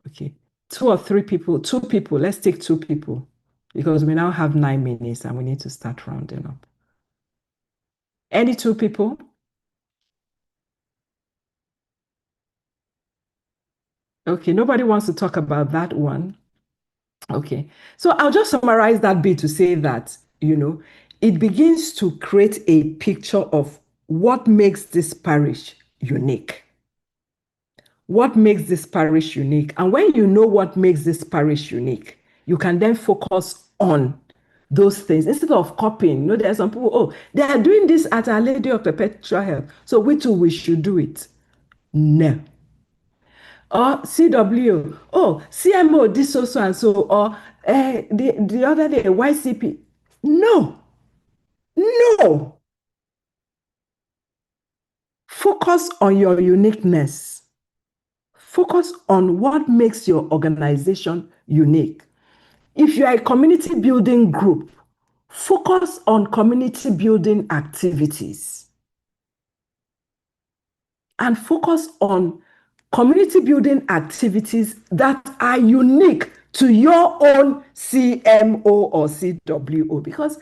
Okay, 2 or 3 people, 2 people, let's take 2 people, because we now have 9 minutes and we need to start rounding up. Any 2 people? Okay, nobody wants to talk about that one. Okay, so I'll just summarize that bit to say that, it begins to create a picture of what makes this parish unique. What makes this parish unique? And when you know what makes this parish unique, you can then focus on those things instead of copying. There are some people, they are doing this at Our Lady of Perpetual Help, so we should do it. No. Or CW, CMO, this so and so, or the other day, YCP. No. Focus on your uniqueness. Focus on what makes your organization unique. If you are a community building group, focus on community building activities. And focus on community building activities that are unique to your own CMO or CWO, because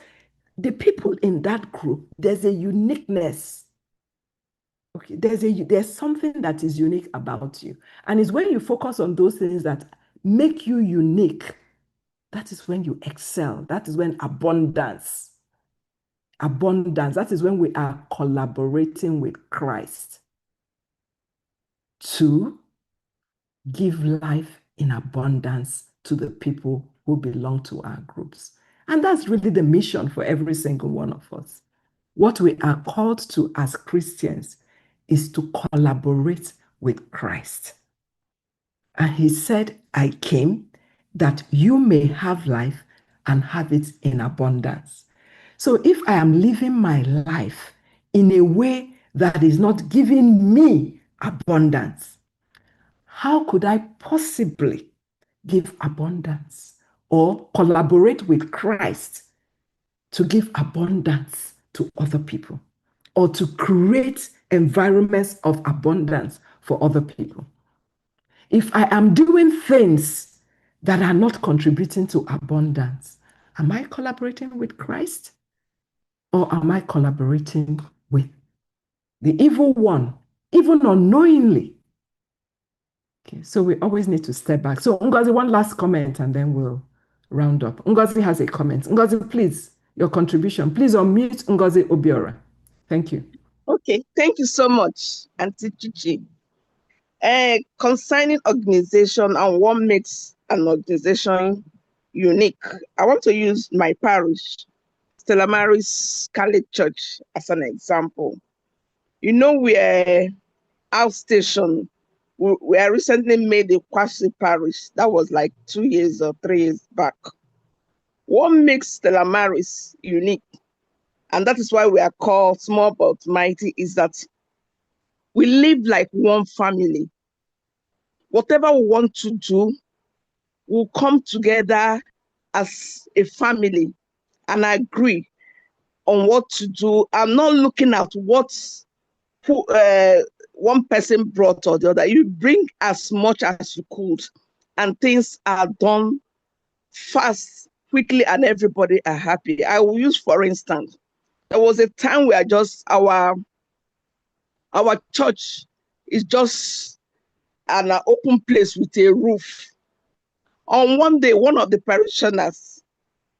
the people in that group, there's a uniqueness. Okay, there's something that is unique about you. And it's when you focus on those things that make you unique, that is when you excel. That is when abundance, that is when we are collaborating with Christ to give life in abundance to the people who belong to our groups. And that's really the mission for every single one of us. What we are called to as Christians is to collaborate with Christ. And he said, I came that you may have life and have it in abundance. So if I am living my life in a way that is not giving me abundance, how could I possibly give abundance or collaborate with Christ to give abundance to other people or to create environments of abundance for other people. If I am doing things that are not contributing to abundance, am I collaborating with Christ or am I collaborating with the evil one, even unknowingly? Okay, so we always need to step back. So Ngozi, one last comment and then we'll round up. Ngozi has a comment. Ngozi, please, your contribution. Please unmute Ngozi Obiora. Thank you. Okay, thank you so much, Auntie Chichi. Concerning organization and what makes an organization unique, I want to use my parish, Stella Maris Catholic Church, as an example. You know, we are outstation. We are recently made a quasi parish. That was like 2 years or 3 years back. What makes Stella Maris unique, and that is why we are called small but mighty, is that we live like one family. Whatever we want to do, we'll come together as a family and agree on what to do. I'm not looking at what one person brought or the other. You bring as much as you could, and things are done fast, quickly, and everybody are happy. I will use, for instance, there was a time where just our church is just an open place with a roof. On one day, one of the parishioners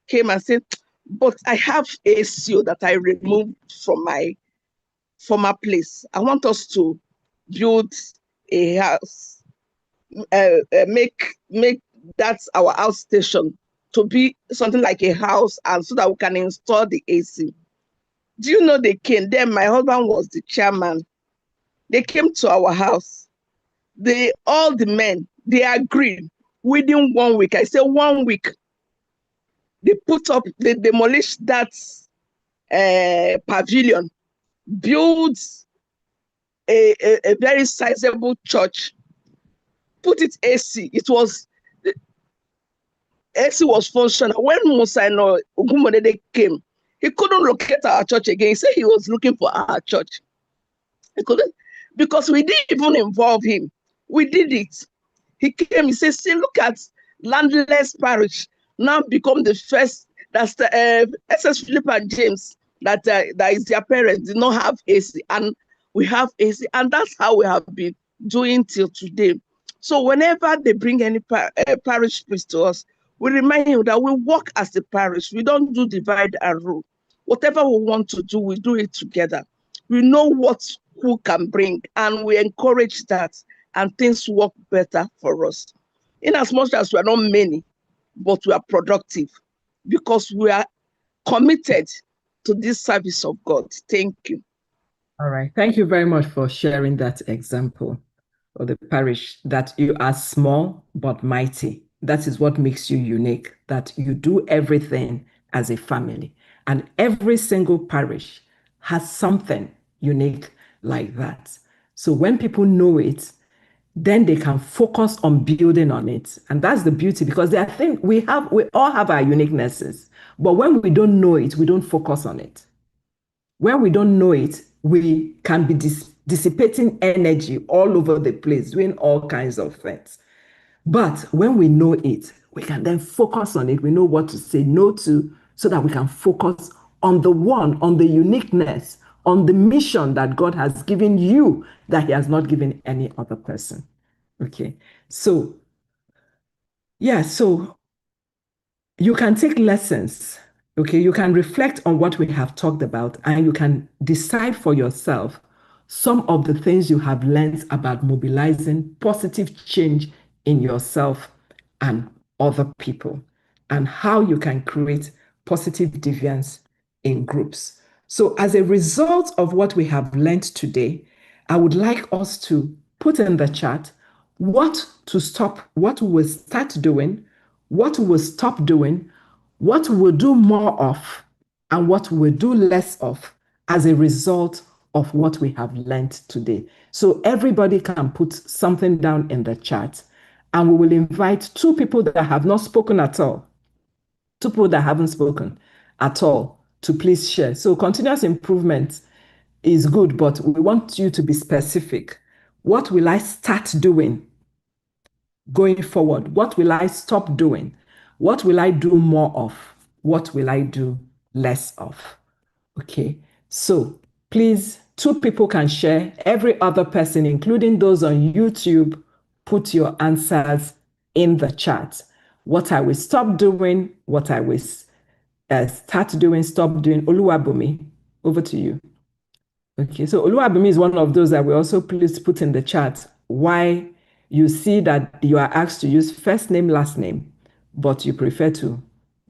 came and said, but I have ACO that I removed from my former place. I want us to build a house, make that our outstation to be something like a house, and so that we can install the AC. Do you know they came? Then my husband was the chairman. They came to our house. All the men, they agreed within 1 week. I say 1 week. They demolished that pavilion, built a very sizable church, put it AC. AC was functional. When Musa and Ogumodede came, he couldn't locate our church again. He said he was looking for our church. He couldn't, because we didn't even involve him. We did it. He came, he said, see, look at landless parish now become the first. That's the SS Philip and James, that is their parents, did not have AC, and we have AC, and that's how we have been doing till today. So whenever they bring any parish priest to us, we remind him that we work as the parish. We don't do divide and rule. Whatever we want to do, we do it together. We know who can bring, and we encourage that, and things work better for us. In as much as we are not many, but we are productive, because we are committed to this service of God. Thank you. All right. Thank you very much for sharing that example of the parish, that you are small but mighty. That is what makes you unique, that you do everything as a family. And every single parish has something unique like that. So when people know it, then they can focus on building on it. And that's the beauty, because I think we all have our uniquenesses, but when we don't know it, we don't focus on it. When we don't know it, we can be dissipating energy all over the place, doing all kinds of things. But when we know it, we can then focus on it. We know what to say no to, so that we can focus on the uniqueness, on the mission that God has given you, that He has not given any other person. Okay, so you can take lessons. Okay, you can reflect on what we have talked about, and you can decide for yourself some of the things you have learned about mobilizing positive change in yourself and other people, and how you can create positive deviance in groups. So as a result of what we have learned today, I would like us to put in the chat what to stop, what we'll start doing, what we'll stop doing, what we'll do more of, and what we'll do less of as a result of what we have learned today. So everybody can put something down in the chat, and we will invite 2 people that have not spoken at all, 2 people that haven't spoken at all, to please share. So continuous improvement is good, but we want you to be specific. What will I start doing going forward? What will I stop doing? What will I do more of? What will I do less of? Okay, so please, 2 people can share. Every other person, including those on YouTube, put your answers in the chat. What I will stop doing, what I will start doing, stop doing. Oluwabumi, over to you. Okay, so Oluwabumi is one of those that we also please put in the chat why you see that you are asked to use first name, last name, but you prefer to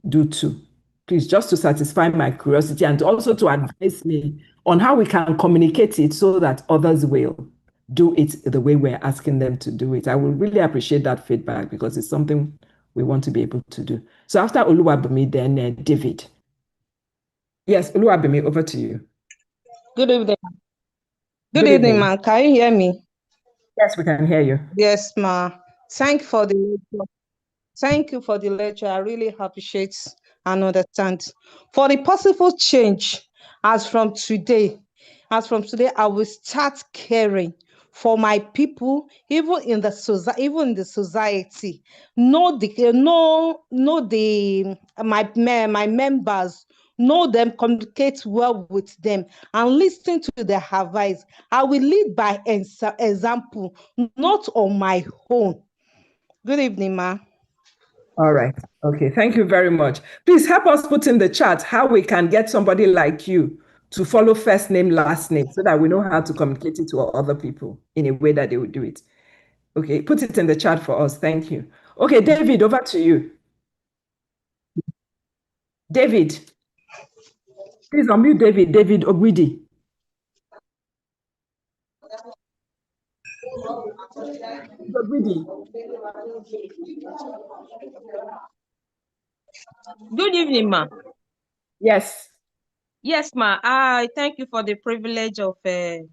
do 2. Please, just to satisfy my curiosity and also to advise me on how we can communicate it so that others will do it the way we're asking them to do it. I will really appreciate that feedback because it's something we want to be able to do. So after Oluwabumi, then David. Yes, Oluwabumi, over to you. Good evening. Good evening, ma. Can you hear me? Yes, we can hear you. Yes, ma. Thank you for the lecture. Thank you for the lecture. I really appreciate and understand. For the possible change, as from today, I will start caring for my people, even in the society. Know my members. Know them, communicate well with them, and listen to their advice. I will lead by example, not on my own. Good evening, ma. All right. Okay. Thank you very much. Please help us put in the chat how we can get somebody like you to follow first name, last name, so that we know how to communicate it to other people in a way that they would do it. Okay. Put it in the chat for us. Thank you. Okay, David, over to you. David. Please unmute David. David Ogwidi. Ogwidi. Good evening, ma. Yes. Yes, ma. I thank you for the privilege of being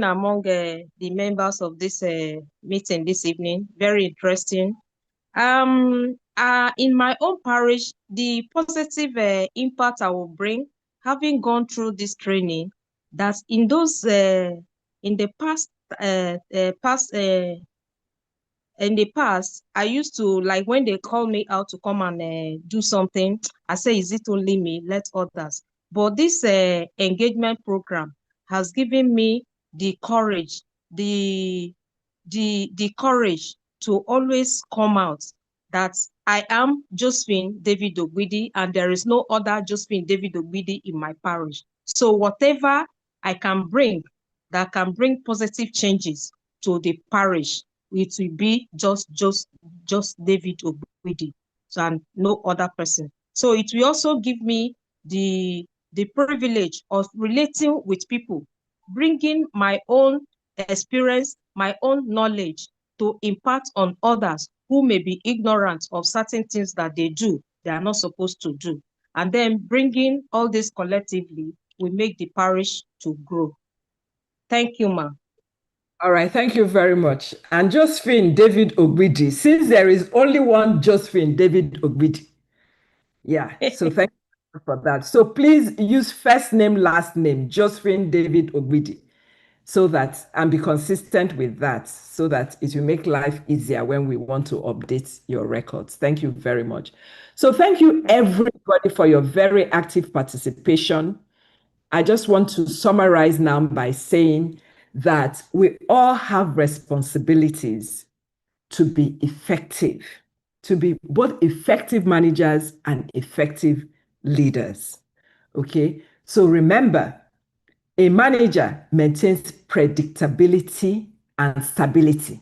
among the members of this meeting this evening. Very interesting. In my own parish, the positive impact I will bring, having gone through this training, that in those in the past, I used to, like, when they call me out to come and do something, I say, is it only me? Let others. But this engagement program has given me the courage, the courage to always come out that I am Josephine David Ogwidi, and there is no other Josephine David Ogwidi in my parish. So whatever I can bring that can bring positive changes to the parish, it will be just David Ogwidi, so, and no other person. So it will also give me the privilege of relating with people, bringing my own experience, my own knowledge to impart on others who may be ignorant of certain things that they are not supposed to do. And then bringing all this collectively will make the parish to grow. Thank you, ma. All right, thank you very much. And Josephine David Ogwidi, since there is only one Josephine David Ogwidi. Yeah, so thank you for that. So please use first name, last name, Josephine David Ogwidi, so that, and be consistent with that, so that it will make life easier when we want to update your records. Thank you very much. So thank you everybody for your very active participation. I just want to summarize now by saying that we all have responsibilities to be effective, to be both effective managers and effective leaders. Okay, so remember, a manager maintains predictability and stability.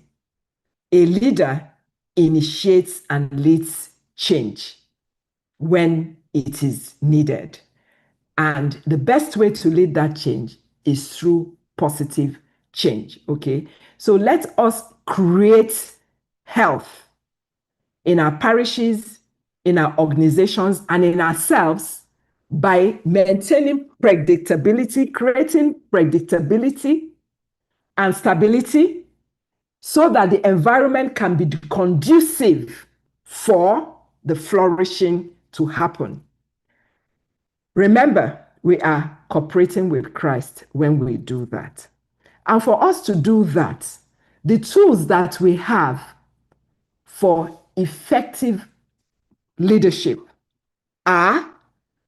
A leader initiates and leads change when it is needed. And the best way to lead that change is through positive change, okay? So let us create health in our parishes, in our organizations, and in ourselves by maintaining predictability, creating predictability and stability so that the environment can be conducive for the flourishing to happen. Remember, we are cooperating with Christ when we do that. And for us to do that, the tools that we have for effective leadership are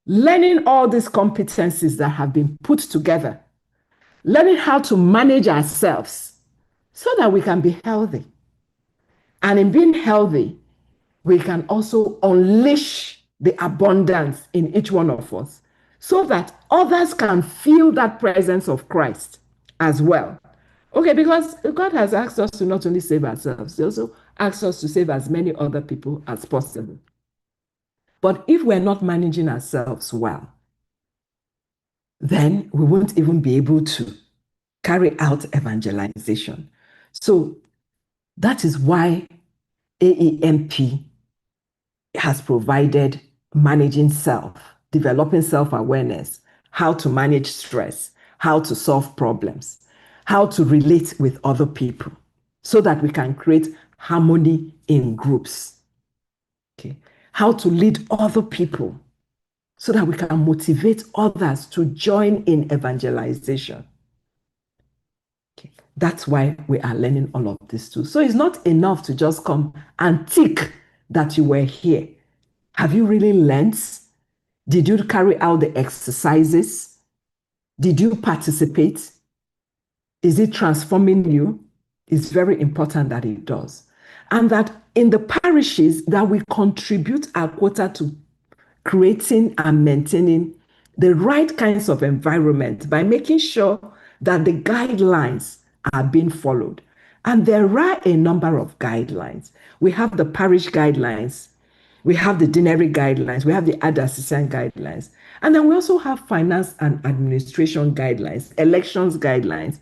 learning all these competencies that have been put together, learning how to manage ourselves so that we can be healthy. And in being healthy, we can also unleash the abundance in each one of us so that others can feel that presence of Christ as well. Okay, because God has asked us to not only save ourselves, He also asked us to save as many other people as possible. But if we're not managing ourselves well, then we won't even be able to carry out evangelization. So that is why AEMP has provided managing self, developing self-awareness, how to manage stress, how to solve problems, how to relate with other people so that we can create harmony in groups. Okay. How to lead other people so that we can motivate others to join in evangelization. Okay. That's why we are learning all of this too. So it's not enough to just come and tick that you were here. Have you really learned? Did you carry out the exercises? Did you participate? Is it transforming you? It's very important that it does. And that in the parishes that we contribute our quota to creating and maintaining the right kinds of environment by making sure that the guidelines are being followed. And there are a number of guidelines. We have the parish guidelines, we have the deanery guidelines, we have the diocesan guidelines, and then we also have finance and administration guidelines, elections guidelines.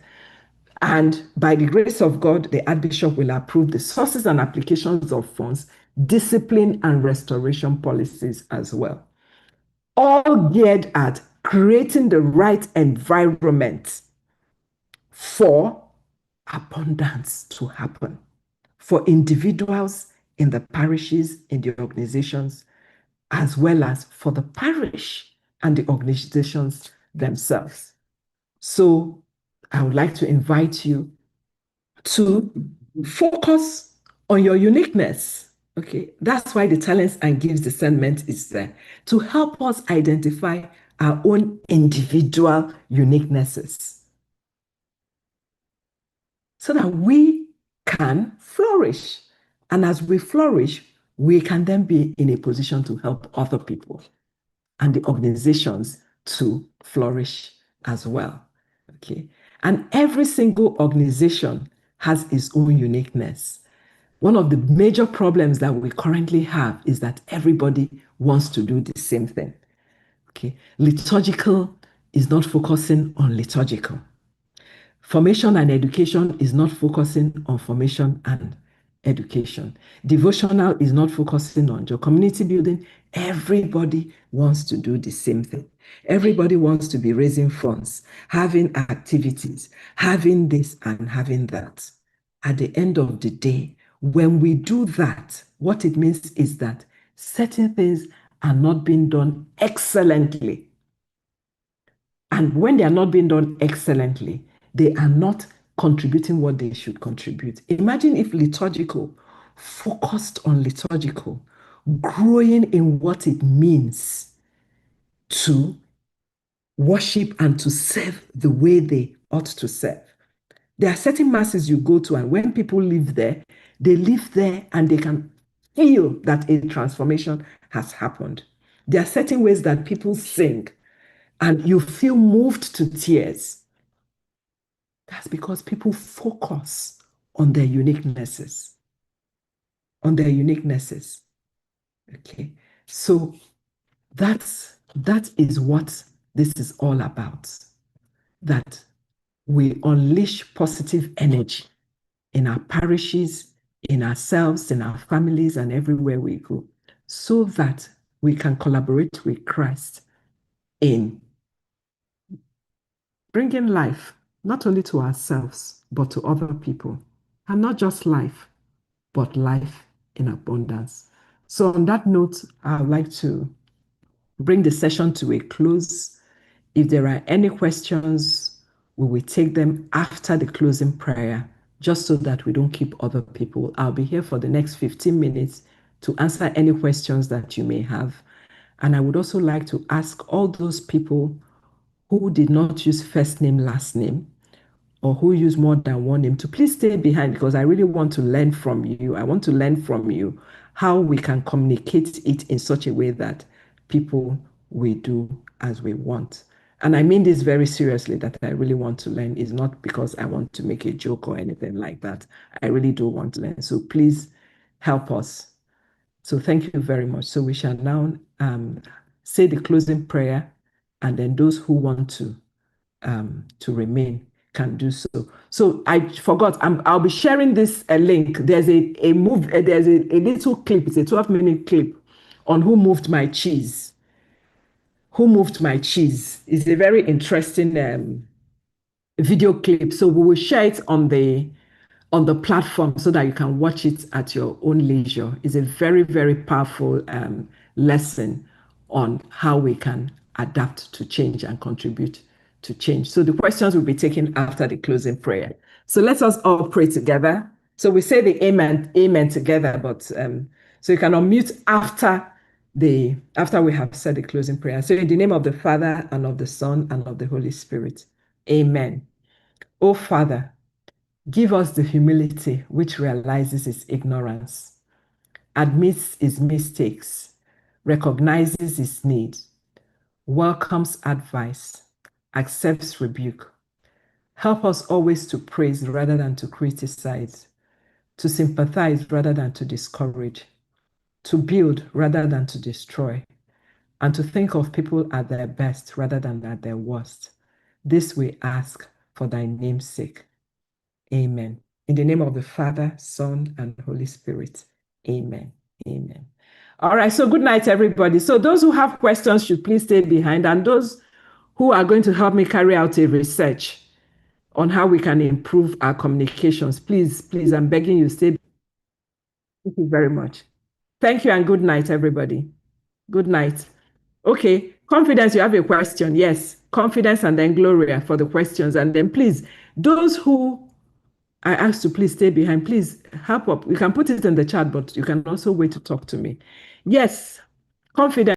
And by the grace of God, the Archbishop will approve the sources and applications of funds, discipline and restoration policies as well. All geared at creating the right environment for abundance to happen for individuals in the parishes, in the organizations, as well as for the parish and the organizations themselves. So I would like to invite you to focus on your uniqueness. Okay, that's why the talents and gifts discernment is there to help us identify our own individual uniquenesses so that we can flourish. And as we flourish, we can then be in a position to help other people and the organizations to flourish as well. Okay. And every single organization has its own uniqueness. One of the major problems that we currently have is that everybody wants to do the same thing. Okay. Liturgical is not focusing on liturgical. Formation and education is not focusing on formation and education. Devotional is not focusing on your community building. Everybody wants to do the same thing. Everybody wants to be raising funds, having activities, having this and having that. At the end of the day, when we do that, what it means is that certain things are not being done excellently. And when they are not being done excellently, they are not contributing what they should contribute. Imagine if liturgical focused on liturgical, growing in what it means to worship and to serve the way they ought to serve. There are certain masses you go to, and when people live there, they live there and they can feel that a transformation has happened. There are certain ways that people sing, and you feel moved to tears. That's because people focus on their uniquenesses. On their uniquenesses. Okay. So that is what this is all about. That we unleash positive energy in our parishes, in ourselves, in our families, and everywhere we go, so that we can collaborate with Christ in bringing life, not only to ourselves, but to other people. And not just life, but life in abundance. So on that note, I'd like to bring the session to a close. If there are any questions, we will take them after the closing prayer, just so that we don't keep other people. I'll be here for the next 15 minutes to answer any questions that you may have. And I would also like to ask all those people who did not use first name, last name, or who use more than one name to please stay behind, because I really want to learn from you. I want to learn from you how we can communicate it in such a way that people will do as we want. And I mean this very seriously, that I really want to learn. Is not because I want to make a joke or anything like that. I really do want to learn. So please help us. So thank you very much. So we shall now say the closing prayer, and then those who want to remain can do so. So I forgot. I'll be sharing this link. There's a little clip. It's a 12-minute clip on who moved my cheese. Who moved my cheese is a very interesting video clip. So we will share it on the platform so that you can watch it at your own leisure. It's a very, very powerful lesson on how we can adapt to change and contribute to change. So the questions will be taken after the closing prayer. So let us all pray together. So we say the amen together, but so you can unmute after we have said the closing prayer. So in the name of the Father, and of the Son, and of the Holy Spirit. Amen. Oh Father, give us the humility which realizes its ignorance, admits its mistakes, recognizes its need, welcomes advice, accepts rebuke. Help us always to praise rather than to criticize, to sympathize rather than to discourage, to build rather than to destroy, and to think of people at their best rather than at their worst. This we ask for thy name's sake. Amen. In the name of the Father, Son, and Holy Spirit. Amen. Amen. All right. So good night, everybody. So those who have questions should please stay behind. And those who are going to help me carry out a research on how we can improve our communications, please, I'm begging you, stay. Thank you very much. Thank you and good night, everybody. Good night. Okay. Confidence, you have a question. Yes. Confidence, and then Gloria for the questions. And then please, those who I ask to please stay behind. Please help up. You can put it in the chat, but you can also wait to talk to me. Yes, confidence.